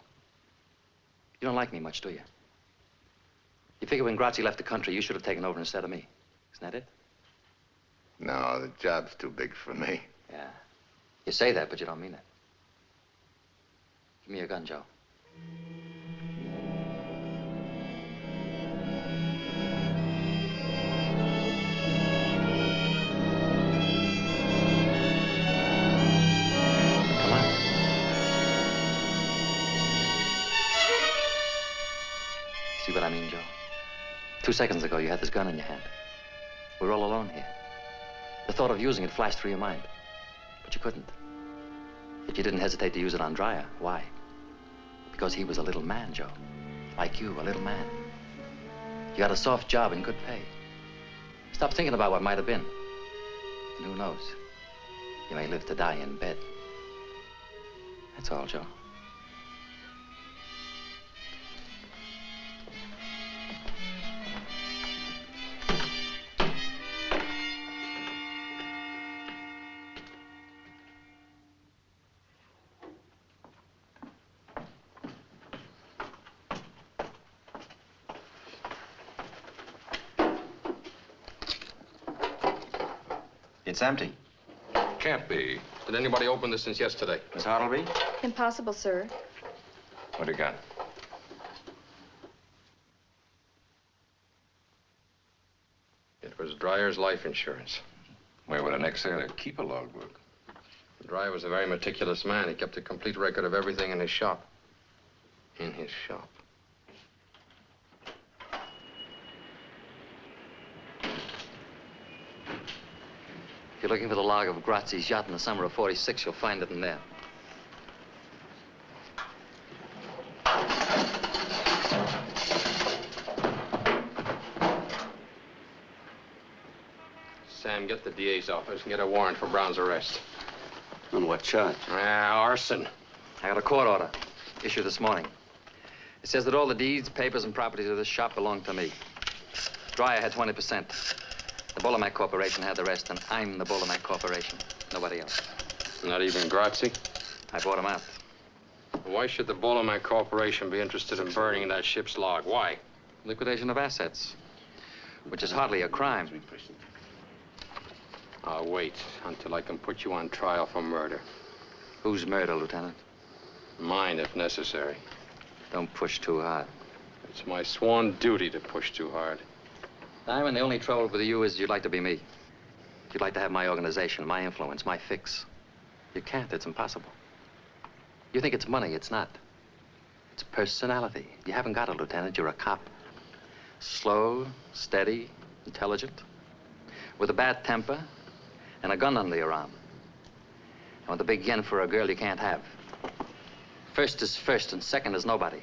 You don't like me much, do you? You figure when Grazzi left the country, you should have taken over instead of me. Isn't that it? No, the job's too big for me. Yeah. You say that, but you don't mean it. Give me your gun, Joe. Come on. See what I mean, Joe? 2 seconds ago, you had this gun in your hand. We're all alone here. The thought of using it flashed through your mind. But you couldn't. Yet you didn't hesitate to use it on Dreyer. Why? Because he was a little man, Joe. Like you, a little man. You got a soft job and good pay. Stop thinking about what might have been. And who knows? You may live to die in bed. That's all, Joe. It's empty. Can't be. Did anybody open this since yesterday? Miss Hartleby? Impossible, sir. What do you got? It was Dryer's life insurance. Where would an ex-sailor keep a logbook? Dryer was a very meticulous man. He kept a complete record of everything in his shop. In his shop. If you're looking for the log of Grazzi's yacht in the summer of '46, you'll find it in there. Sam, get the DA's office and get a warrant for Brown's arrest. On what charge? Arson. I got a court order issued this morning. It says that all the deeds, papers, and properties of this shop belong to me. Dryer had 20%. The Bolomac Corporation had the rest, and I'm the Bolomac Corporation. Nobody else. Not even Grazzi? I bought him out. Why should the Bolomac Corporation be interested in burning that ship's log? Why? Liquidation of assets, which is hardly a crime. I'll wait until I can put you on trial for murder. Whose murder, Lieutenant? Mine, if necessary. Don't push too hard. It's my sworn duty to push too hard. Diamond, the only trouble with you is you'd like to be me. You'd like to have my organization, my influence, my fix. You can't. It's impossible. You think it's money. It's not. It's personality. You haven't got it, Lieutenant. You're a cop. Slow, steady, intelligent, with a bad temper and a gun under your arm. And with a big yen for a girl you can't have. First is first and second is nobody.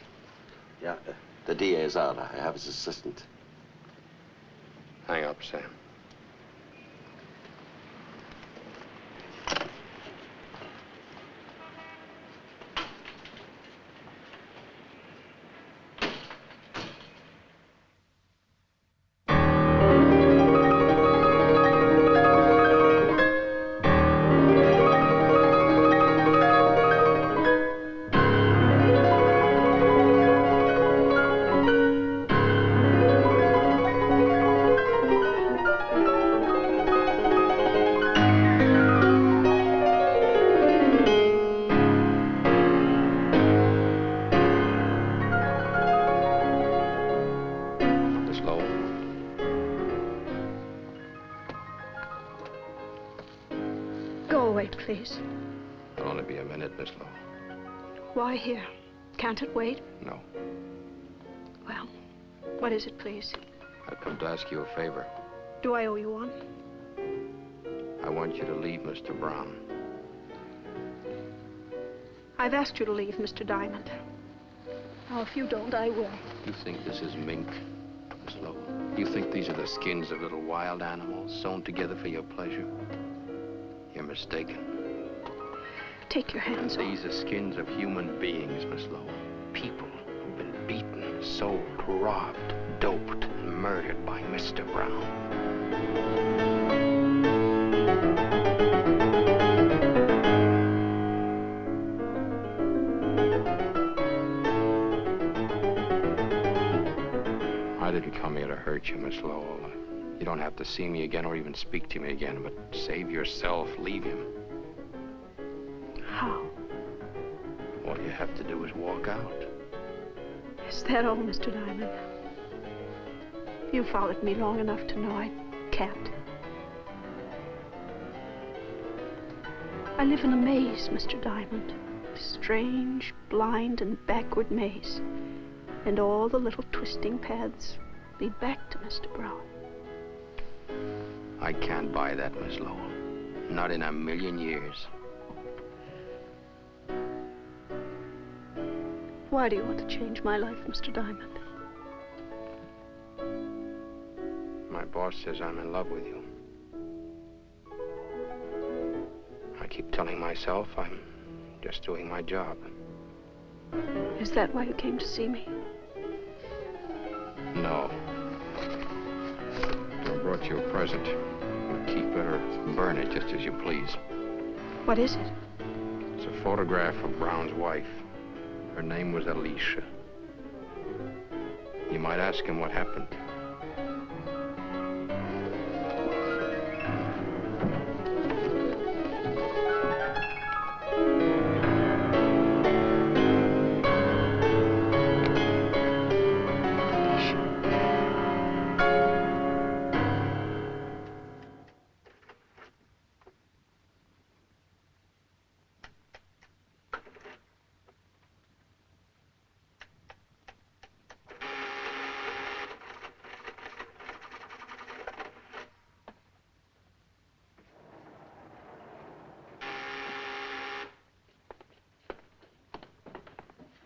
Yeah, the DA is out. I have his assistant. Hang up, Sam. Please. It'll only be a minute, Miss Lowe. Why here? Can't it wait? No. Well, what is it, please? I've come to ask you a favor. Do I owe you one? I want you to leave Mr. Brown. I've asked you to leave, Mr. Diamond. Now, if you don't, I will. You think this is mink, Miss Lowe? You think these are the skins of little wild animals sewn together for your pleasure? You're mistaken. Take your hands off. These are skins of human beings, Miss Lowe. People who've been beaten, sold, robbed, doped, and murdered by Mr. Brown. I didn't come here to hurt you, Miss Lowe. You don't have to see me again or even speak to me again, but save yourself, leave him. How? All you have to do is walk out. Is that all, Mr. Diamond? You followed me long enough to know I can't. I live in a maze, Mr. Diamond. A strange, blind, and backward maze. And all the little twisting paths lead back to Mr. Brown. I can't buy that, Miss Lowe. Not in a million years. Why do you want to change my life, Mr. Diamond? My boss says I'm in love with you. I keep telling myself I'm just doing my job. Is that why you came to see me? No. I brought you a present. You keep it or burn it just as you please. What is it? It's a photograph of Brown's wife. Her name was Alicia. You might ask him what happened.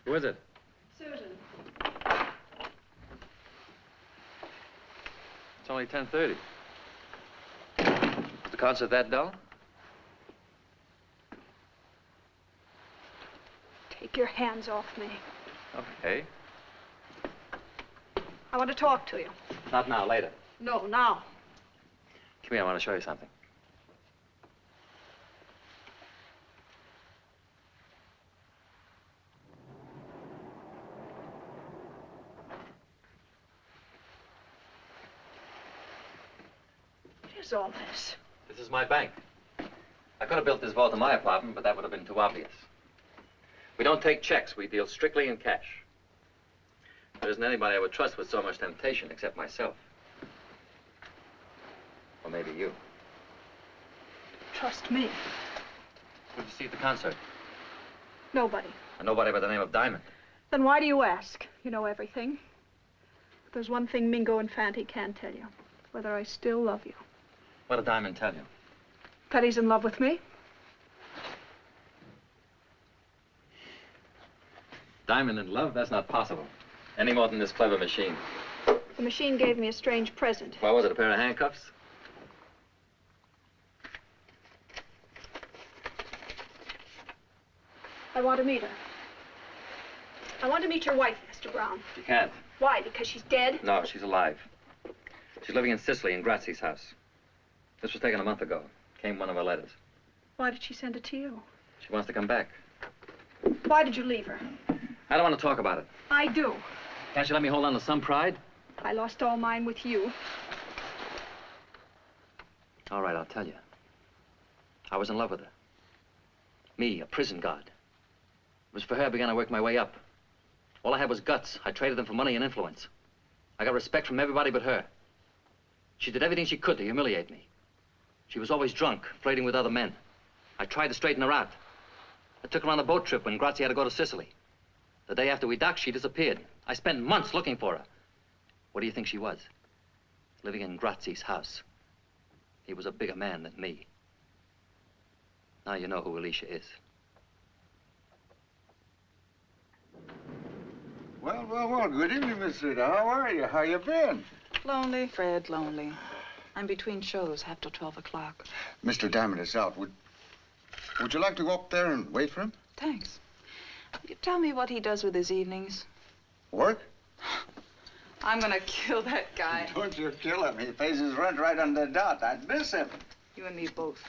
Who is it? Susan. It's only 10:30. Is the concert that dull? Take your hands off me. Okay. I want to talk to you. Not now, later. No, now. Come here, I want to show you something. What is all this? This is my bank. I could have built this vault in my apartment, but that would have been too obvious. We don't take checks. We deal strictly in cash. There isn't anybody I would trust with so much temptation except myself. Or maybe you. Trust me. Who did you see at the concert? Nobody. A nobody by the name of Diamond. Then why do you ask? You know everything. But there's one thing Mingo and Fanty can't tell you. Whether I still love you. What did Diamond tell you? That he's in love with me. Diamond in love? That's not possible. Any more than this clever machine. The machine gave me a strange present. What was it, a pair of handcuffs? I want to meet her. I want to meet your wife, Mr. Brown. You can't. Why? Because she's dead? No, she's alive. She's living in Sicily in Grazzi's house. This was taken a month ago. Came one of her letters. Why did she send it to you? She wants to come back. Why did you leave her? I don't want to talk about it. I do. Can't you let me hold on to some pride? I lost all mine with you. All right, I'll tell you. I was in love with her. Me, a prison guard. It was for her I began to work my way up. All I had was guts. I traded them for money and influence. I got respect from everybody but her. She did everything she could to humiliate me. She was always drunk, flirting with other men. I tried to straighten her out. I took her on a boat trip when Grazzi had to go to Sicily. The day after we docked, she disappeared. I spent months looking for her. What do you think she was? Living in Grazzi's house. He was a bigger man than me. Now you know who Alicia is. Well, good evening, Miss Rita. How are you? How you been? Lonely, Fred, lonely. I'm between shows, half till 12 o'clock. Mr. Diamond is out. Would you like to go up there and wait for him? Thanks. Will you tell me what he does with his evenings? Work? I'm gonna kill that guy. Don't you kill him. He pays his rent right on the dot. I'd miss him. You and me both.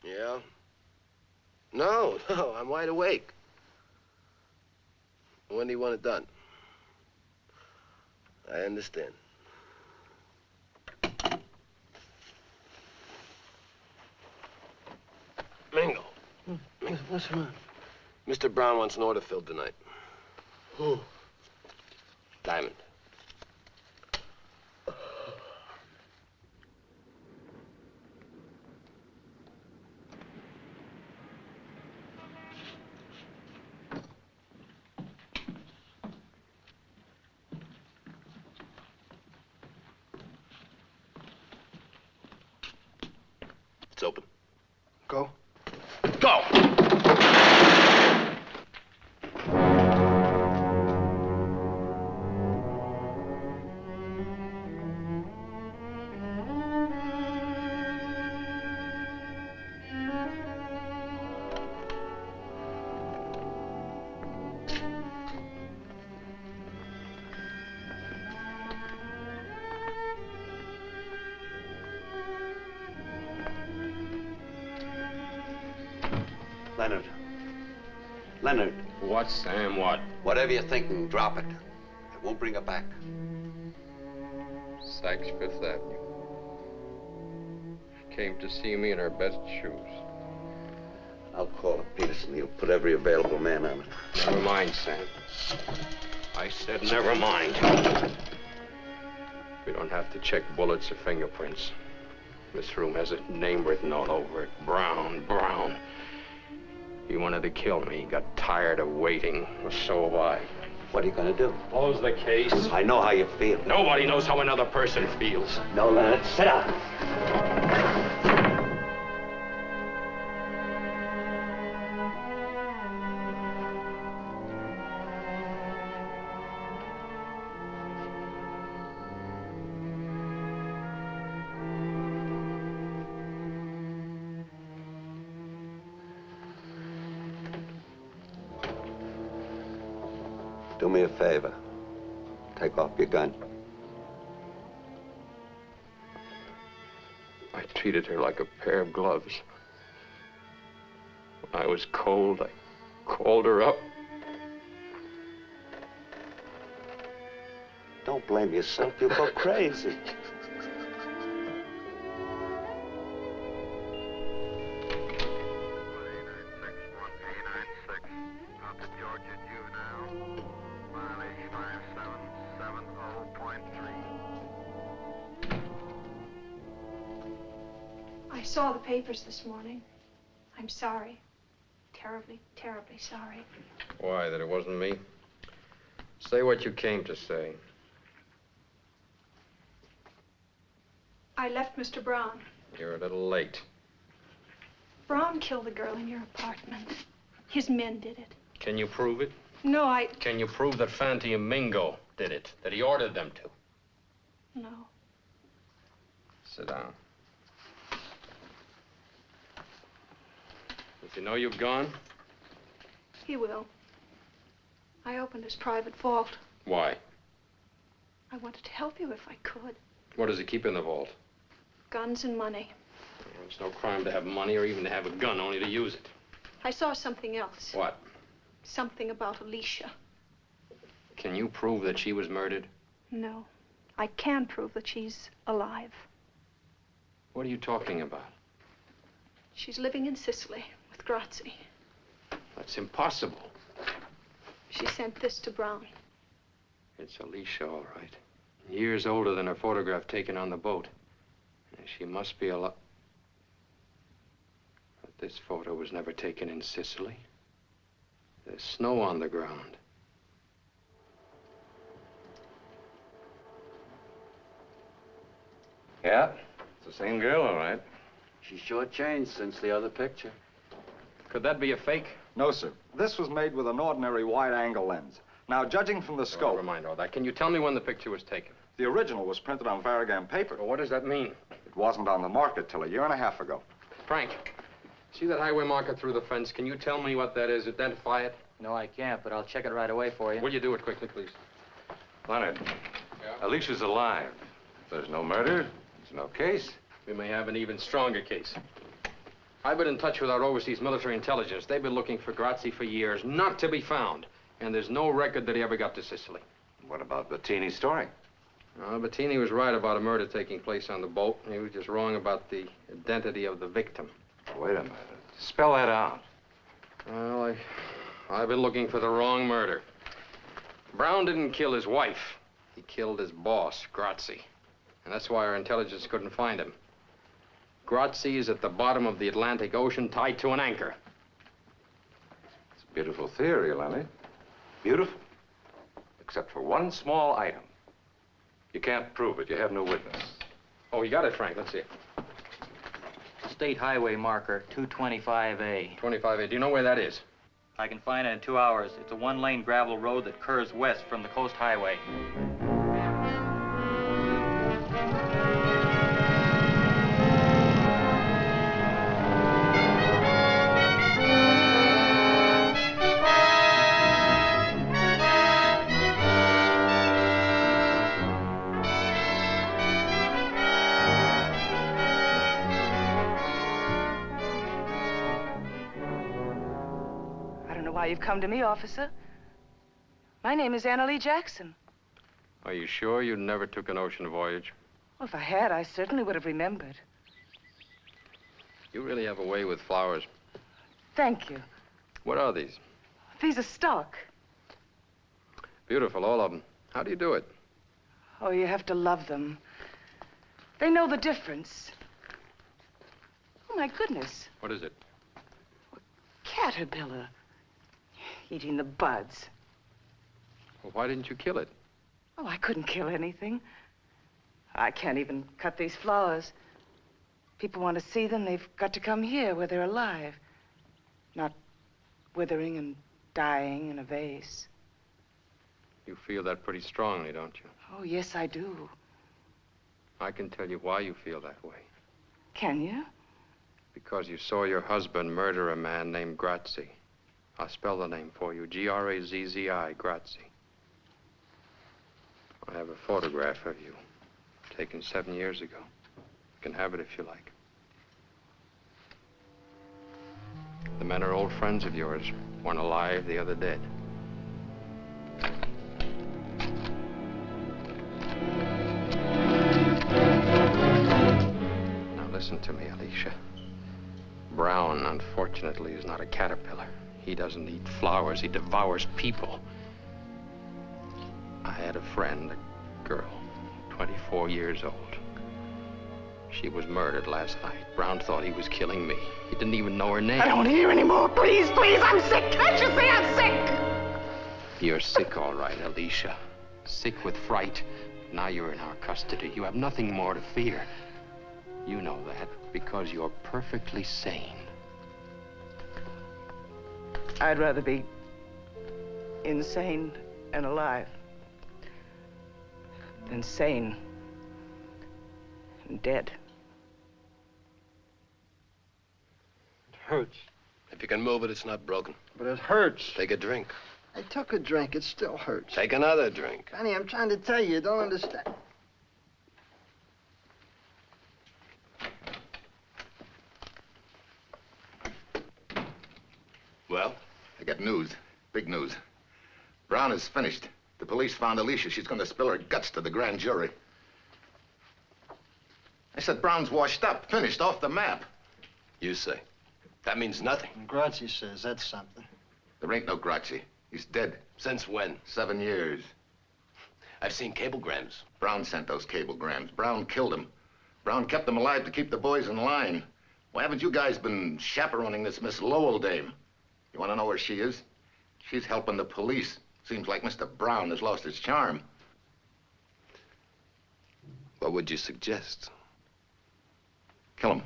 Yeah? No, I'm wide awake. When do you want it done? I understand. Mingo. What's wrong? Mr. Brown wants an order filled tonight. Who? Diamond. It's open. Go. Go! Leonard. Leonard. What, Sam, what? Whatever you're thinking, drop it. I won't bring her back. Saks Fifth Avenue. She came to see me in her best shoes. I'll call up Peterson. He'll put every available man on it. Never mind, Sam. I said never mind. We don't have to check bullets or fingerprints. This room has a name written all over it. Brown, Brown. He wanted to kill me. He got tired of waiting. Well, so have I. What are you gonna do? Close the case. I know how you feel. Nobody knows how another person feels. No, Leonard, sit down. Do me a favor. Take off your gun. I treated her like a pair of gloves. When I was cold, I called her up. Don't blame yourself. You'll go crazy. I saw the papers this morning. I'm sorry. Terribly, terribly sorry. Why, that it wasn't me? Say what you came to say. I left Mr. Brown. You're a little late. Brown killed the girl in your apartment. His men did it. Can you prove it? No, Can you prove that Fanti and Mingo did it? That he ordered them to? No. Sit down. Does he know you've gone? He will. I opened his private vault. Why? I wanted to help you if I could. What does he keep in the vault? Guns and money. It's no crime to have money or even to have a gun, only to use it. I saw something else. What? Something about Alicia. Can you prove that she was murdered? No. I can prove that she's alive. What are you talking about? She's living in Sicily with Grazzi. That's impossible. She sent this to Brown. It's Alicia, all right. Years older than her photograph taken on the boat. And she must be alive. But this photo was never taken in Sicily. There's snow on the ground. Yeah, it's the same girl, all right. She sure changed since the other picture. Could that be a fake? No, sir. This was made with an ordinary wide-angle lens. Now, judging from the scope... Never mind all that. Can you tell me when the picture was taken? The original was printed on Varigam paper. Well, what does that mean? It wasn't on the market till a year and a half ago. Frank, see that highway marker through the fence? Can you tell me what that is? Identify it? No, I can't, but I'll check it right away for you. Will you do it quickly, please? Leonard, Alicia's alive. There's no murder. There's no case. We may have an even stronger case. I've been in touch with our overseas military intelligence. They've been looking for Grazzi for years, not to be found. And there's no record that he ever got to Sicily. What about Bettini's story? Bettini was right about a murder taking place on the boat. He was just wrong about the identity of the victim. Wait a minute. Spell that out. Well, I've been looking for the wrong murder. Brown didn't kill his wife. He killed his boss, Grazzi. And that's why our intelligence couldn't find him. Grazzi is at the bottom of the Atlantic Ocean, tied to an anchor. It's a beautiful theory, Lenny. Beautiful. Except for one small item. You can't prove it. You have no witness. Oh, you got it, Frank. Let's see it. State highway marker, 225A. 25A. Do you know where that is? I can find it in 2 hours. It's a one-lane gravel road that curves west from the coast highway. You've come to me, officer. My name is Anna Lee Jackson. Are you sure you never took an ocean voyage? Well, if I had, I certainly would have remembered. You really have a way with flowers. Thank you. What are these? These are stock. Beautiful, all of them. How do you do it? Oh, you have to love them. They know the difference. Oh, my goodness. What is it? caterpillar. Eating the buds. Well, why didn't you kill it? Oh, I couldn't kill anything. I can't even cut these flowers. People want to see them, they've got to come here where they're alive. Not withering and dying in a vase. You feel that pretty strongly, don't you? Oh, yes, I do. I can tell you why you feel that way. Can you? Because you saw your husband murder a man named Grazzi. I'll spell the name for you. Grazzi, Grazzi. I have a photograph of you, taken 7 years ago. You can have it if you like. The men are old friends of yours. One alive, the other dead. Now listen to me, Alicia. Brown, unfortunately, is not a caterpillar. He doesn't eat flowers, he devours people. I had a friend, a girl, 24 years old. She was murdered last night. Brown thought he was killing me. He didn't even know her name. I don't want to hear anymore. Please, please, I'm sick. Can't you see I'm sick? You're sick, all right, Alicia. Sick with fright. Now you're in our custody. You have nothing more to fear. You know that because you're perfectly sane. I'd rather be insane and alive than sane and dead. It hurts. If you can move it, it's not broken. But it hurts. Take a drink. I took a drink. It still hurts. Take another drink. Fanny, I'm trying to tell you. You don't understand. Well? I got news. Big news. Brown is finished. The police found Alicia. She's going to spill her guts to the grand jury. I said Brown's washed up, finished, off the map. You say. That means nothing. Grazzi says that's something. There ain't no Grazzi. He's dead. Since when? 7 years. I've seen cablegrams. Brown sent those cablegrams. Brown killed him. Brown kept them alive to keep the boys in line. Why haven't you guys been chaperoning this Miss Lowell dame? You want to know where she is? She's helping the police. Seems like Mr. Brown has lost his charm. What would you suggest? Kill him.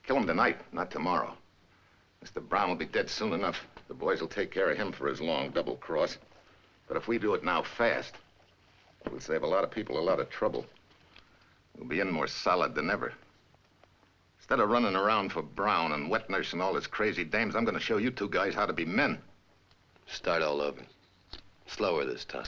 Kill him tonight, not tomorrow. Mr. Brown will be dead soon enough. The boys will take care of him for his long double cross. But if we do it now fast, we'll save a lot of people a lot of trouble. We'll be in more solid than ever. Instead of running around for Brown and wet nurse and all his crazy dames, I'm going to show you two guys how to be men. Start all over. Slower this time.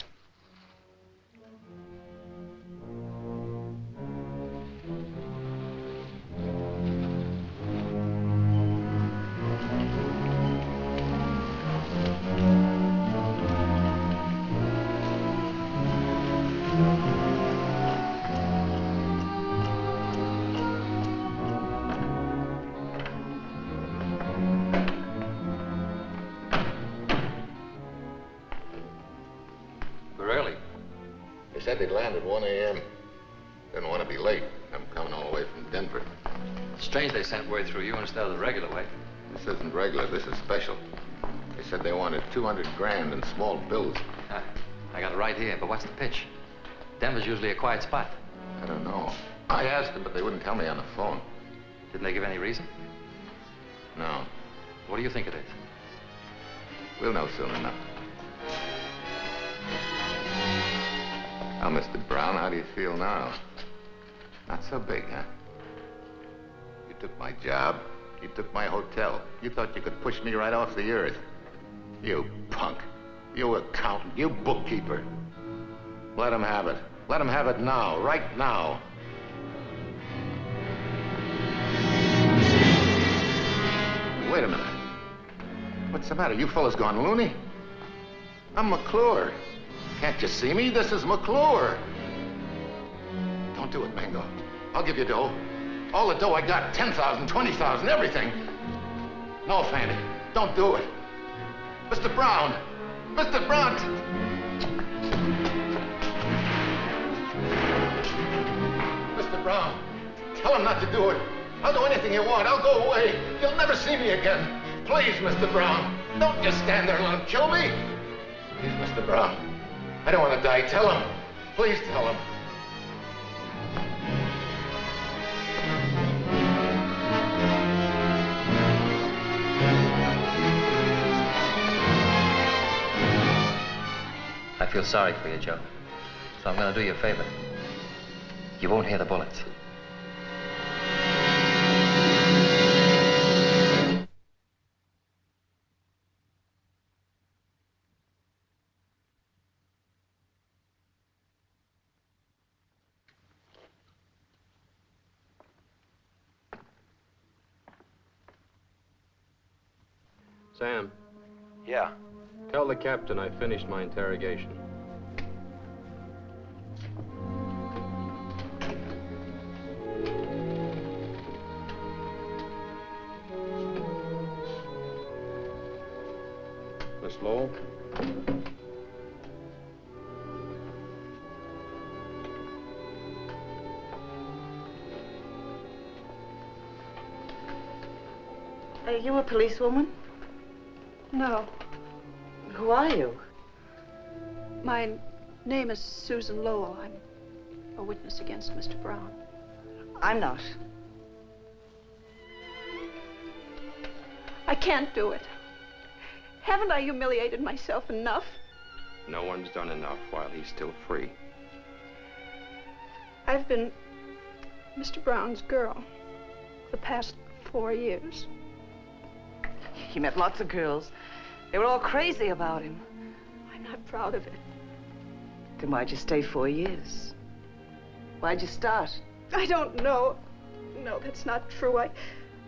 Said they'd land at 1 a.m. Didn't want to be late. I'm coming all the way from Denver. Strange they sent word through you instead of the regular way. This isn't regular. This is special. They said they wanted 200 grand in small bills. I got it right here, but what's the pitch? Denver's usually a quiet spot. I don't know. I asked them, but they wouldn't tell me on the phone. Didn't they give any reason? No. What do you think it is? We'll know soon enough. Well, Mr. Brown, how do you feel now? Not so big, huh? You took my job. You took my hotel. You thought you could push me right off the earth. You punk. You accountant. You bookkeeper. Let him have it. Let him have it now. Right now. Wait a minute. What's the matter? You fellas gone loony? I'm McClure. Can't you see me? This is McClure. Don't do it, Mango. I'll give you dough. All the dough I got, 10,000, 20,000, everything. No, Fanny, don't do it. Mr. Brown! Mr. Brown! Mr. Brown! Tell him not to do it. I'll do anything you want. I'll go away. You'll never see me again. Please, Mr. Brown. Don't just stand there and let him kill me. Please, Mr. Brown. I don't want to die. Tell him. Please tell him. I feel sorry for you, Joe. So I'm going to do you a favor. You won't hear the bullets. Sam. Yeah. Tell the captain I finished my interrogation. Miss Lowell? Are you a policewoman? No. Who are you? My name is Susan Lowell. I'm a witness against Mr. Brown. I'm not. I can't do it. Haven't I humiliated myself enough? No one's done enough while he's still free. I've been Mr. Brown's girl the past 4 years. He met lots of girls. They were all crazy about him. I'm not proud of it. Then why'd you stay 4 years? Why'd you start? I don't know. No, that's not true.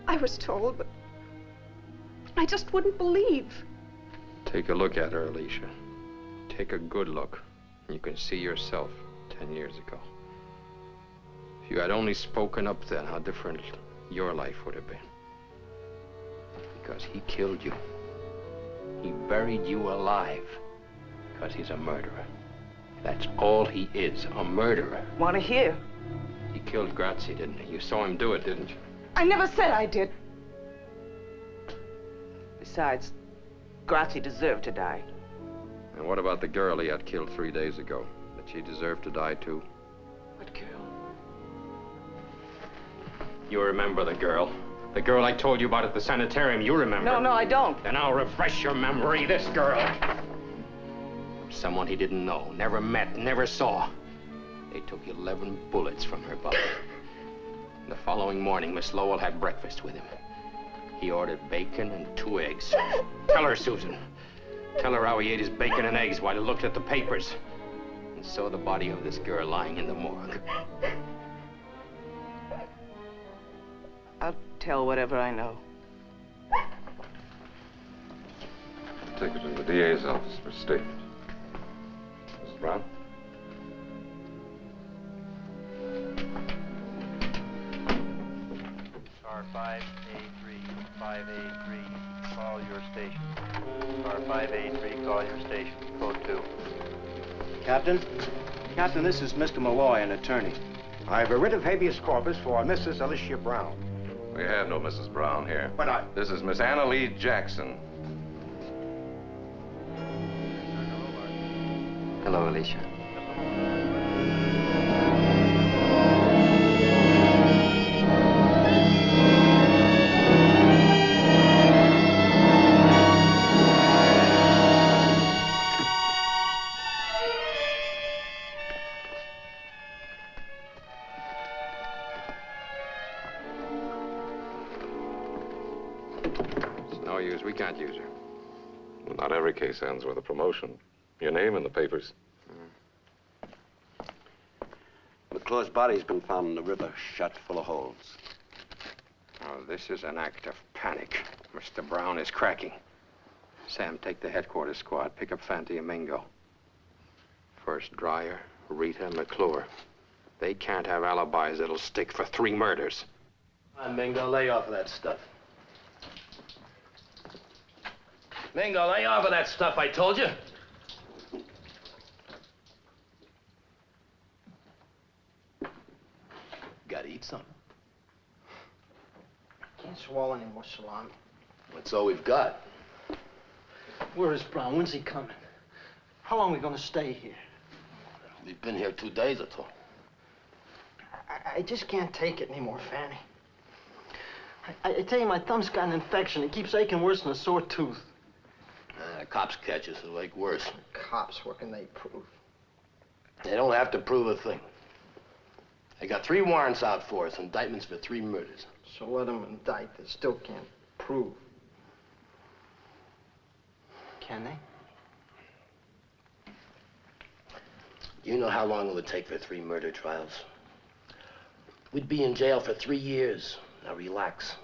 I was told, but I just wouldn't believe. Take a look at her, Alicia. Take a good look. You can see yourself 10 years ago. If you had only spoken up then, how different your life would have been. Because he killed you. He buried you alive. Because he's a murderer. That's all he is, a murderer. Want to hear? He killed Grazzi, didn't he? You saw him do it, didn't you? I never said I did. Besides, Grazzi deserved to die. And what about the girl he had killed 3 days ago? Did she deserve to die, too? What girl? You remember the girl. The girl I told you about at the sanitarium, you remember. No, I don't. Then I'll refresh your memory. This girl. Someone he didn't know, never met, never saw. They took 11 bullets from her body. The following morning, Miss Lowell had breakfast with him. He ordered bacon and 2 eggs. Tell her, Susan. Tell her how he ate his bacon and eggs while he looked at the papers and saw the body of this girl lying in the morgue. I'll tell whatever I know. Take it to the DA's office for statement. Mrs. Brown? Car 5A3, 5A3, call your station. Car 5A3, call your station. Code 2. Captain? Captain, this is Mr. Malloy, an attorney. I have a writ of habeas corpus for Mrs. Alicia Brown. We have no Mrs. Brown here. But This is Miss Anna Lee Jackson. Hello, Alicia. No use. We can't use her. Well, not every case ends with a promotion. Your name in the papers. McClure's body's been found in the river, shot full of holes. Oh, this is an act of panic. Mr. Brown is cracking. Sam, take the headquarters squad. Pick up Fanti and Mingo. First Dreyer, Rita, McClure. They can't have alibis that'll stick for 3 murders. Mingo, lay off of that stuff. Mingo, lay off of that stuff, I told you. Gotta eat something. Can't swallow any more salami. That's all we've got. Where is Brown? When's he coming? How long are we gonna stay here? We've been here 2 days or so. I just can't take it anymore, Fanny. I tell you, my thumb's got an infection. It keeps aching worse than a sore tooth. Cops catch us, it'll ache worse. Cops, what can they prove? They don't have to prove a thing. They got 3 warrants out for us, indictments for 3 murders. So let them indict. They still can't prove. Can they? You know how long it would take for 3 murder trials? We'd be in jail for 3 years. Now relax.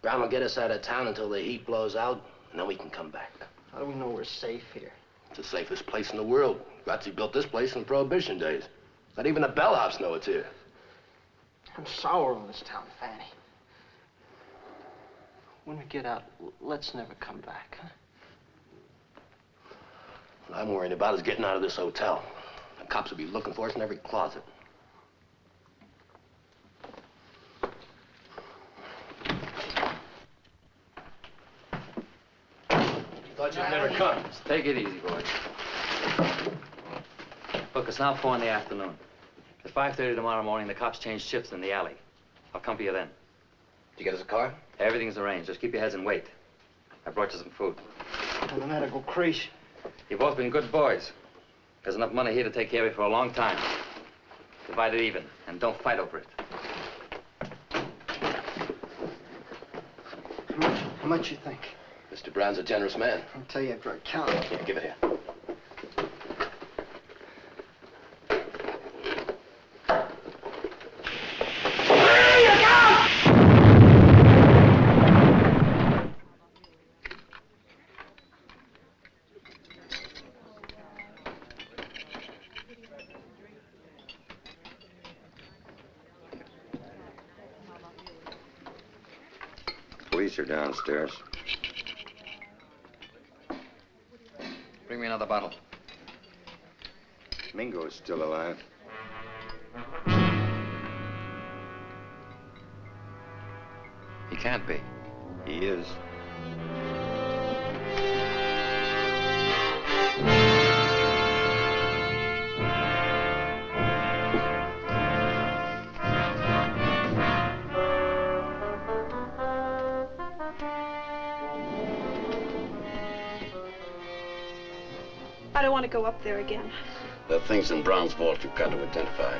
Brown will get us out of town until the heat blows out, and then we can come back. How do we know we're safe here? It's the safest place in the world. Grazzi built this place in Prohibition days. Not even the bellhops know it's here. I'm sour on this town, Fanny. When we get out, let's never come back, huh? What I'm worried about is getting out of this hotel. The cops will be looking for us in every closet. Thought you'd never come. Just take it easy, boys. Look, it's now 4 in the afternoon. At 5:30 tomorrow morning, the cops change shifts in the alley. I'll come for you then. Did you get us a car? Everything's arranged. Just keep your heads and wait. I brought you some food. Well, the matter go crazy. You've both been good boys. There's enough money here to take care of you for a long time. Divide it even, and don't fight over it. How much you think? Mr. Brown's a generous man. I'll tell you after I count. Here, give it here. Police are downstairs. Bring me another bottle. Mingo's still alive. He can't be. He is. I don't want to go up there again. There are things in Brown's vault you've got to identify.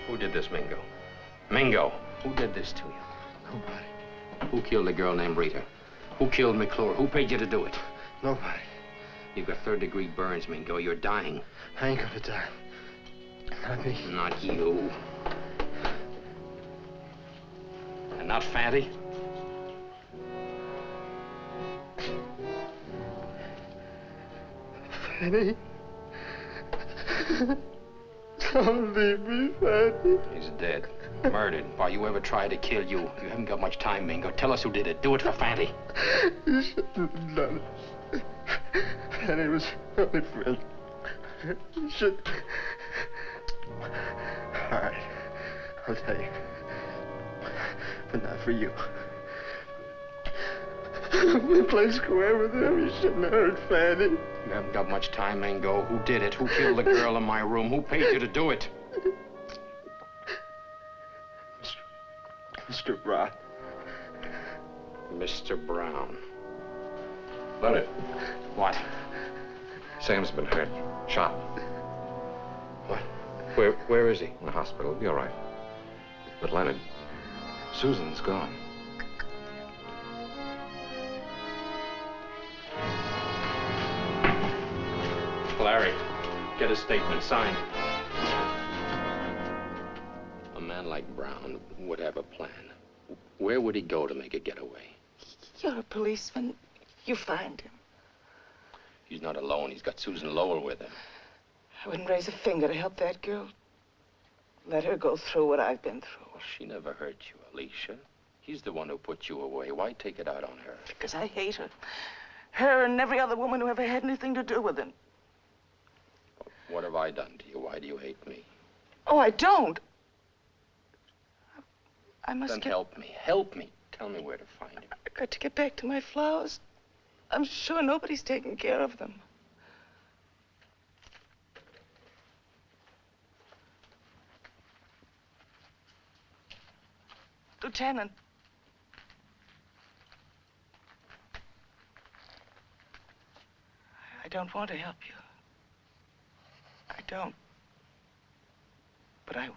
Who did this, Mingo? Mingo, who did this to you? Nobody. Who killed a girl named Rita? Who killed McClure? Who paid you to do it? Nobody. You've got 3rd-degree burns, Mingo. You're dying. I ain't gonna die. Not me. Not you. And not Fatty? Fanny. Don't leave me, Fanny. He's dead. Murdered. Why, you ever tried to kill you? You haven't got much time, Mingo. Tell us who did it. Do it for Fatty. You shouldn't have done it. Fanny was my only friend. You should... All right. I'll tell you. But not for you. We played square with him. You shouldn't have hurt Fanny. You haven't got much time, Mingo. Who did it? Who killed the girl in my room? Who paid you to do it? Mr. Brown. Mr. Brown. Leonard. What? Sam's been hurt. Shot. What? Where is he? In the hospital. He'll be all right. But Leonard, Susan's gone. Larry, get a statement signed. A man like Brown would have a plan. Where would he go to make a getaway? You're a policeman. You find him. He's not alone. He's got Susan Lowell with him. I wouldn't raise a finger to help that girl. Let her go through what I've been through. Well, she never hurt you, Alicia. He's the one who put you away. Why take it out on her? Because I hate her. Her and every other woman who ever had anything to do with him. What have I done to you? Why do you hate me? Oh, I don't. I must Then get... help me. Help me. Tell me where to find him. I got to get back to my flowers. I'm sure nobody's taking care of them. Lieutenant. I don't want to help you. I don't. But I will.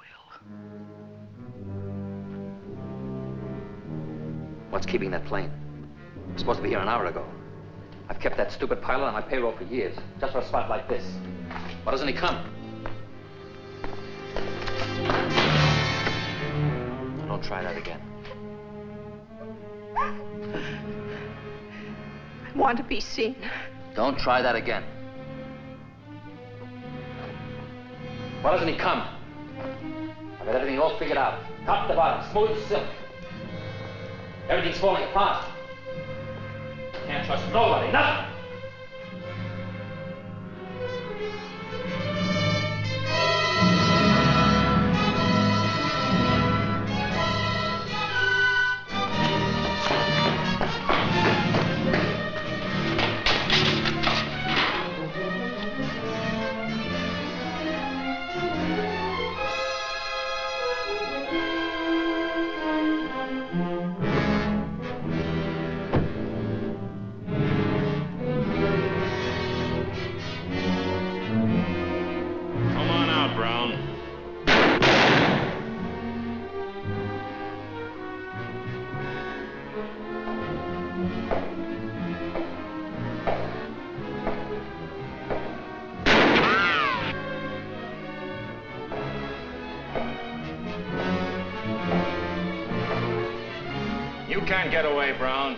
What's keeping that plane? It was supposed to be here an hour ago. I've kept that stupid pilot on my payroll for years, just for a spot like this. Why doesn't he come? Don't try that again. I want to be seen. Don't try that again. Why doesn't he come? I've got everything all figured out. Top to bottom, smooth as silk. Everything's falling apart. Can't trust nobody, nothing. You can't get away, Brown.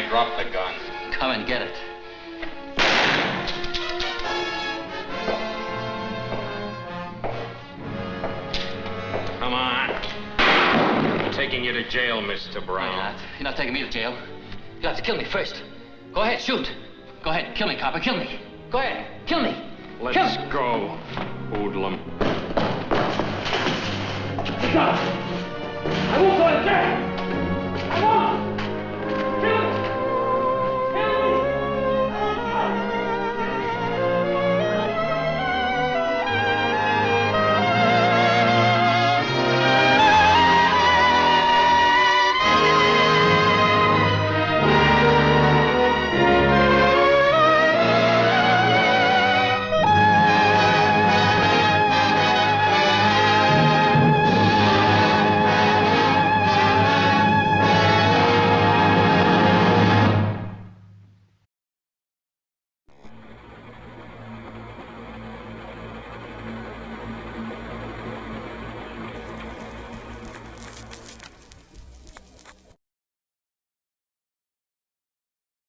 Drop the gun. Come and get it. Come on. I'm taking you to jail, Mr. Brown. No, you're not taking me to jail. You'll have to kill me first. Go ahead, shoot. Go ahead, kill me, copper, kill me. Go ahead, kill me. Let's go, hoodlum. Go.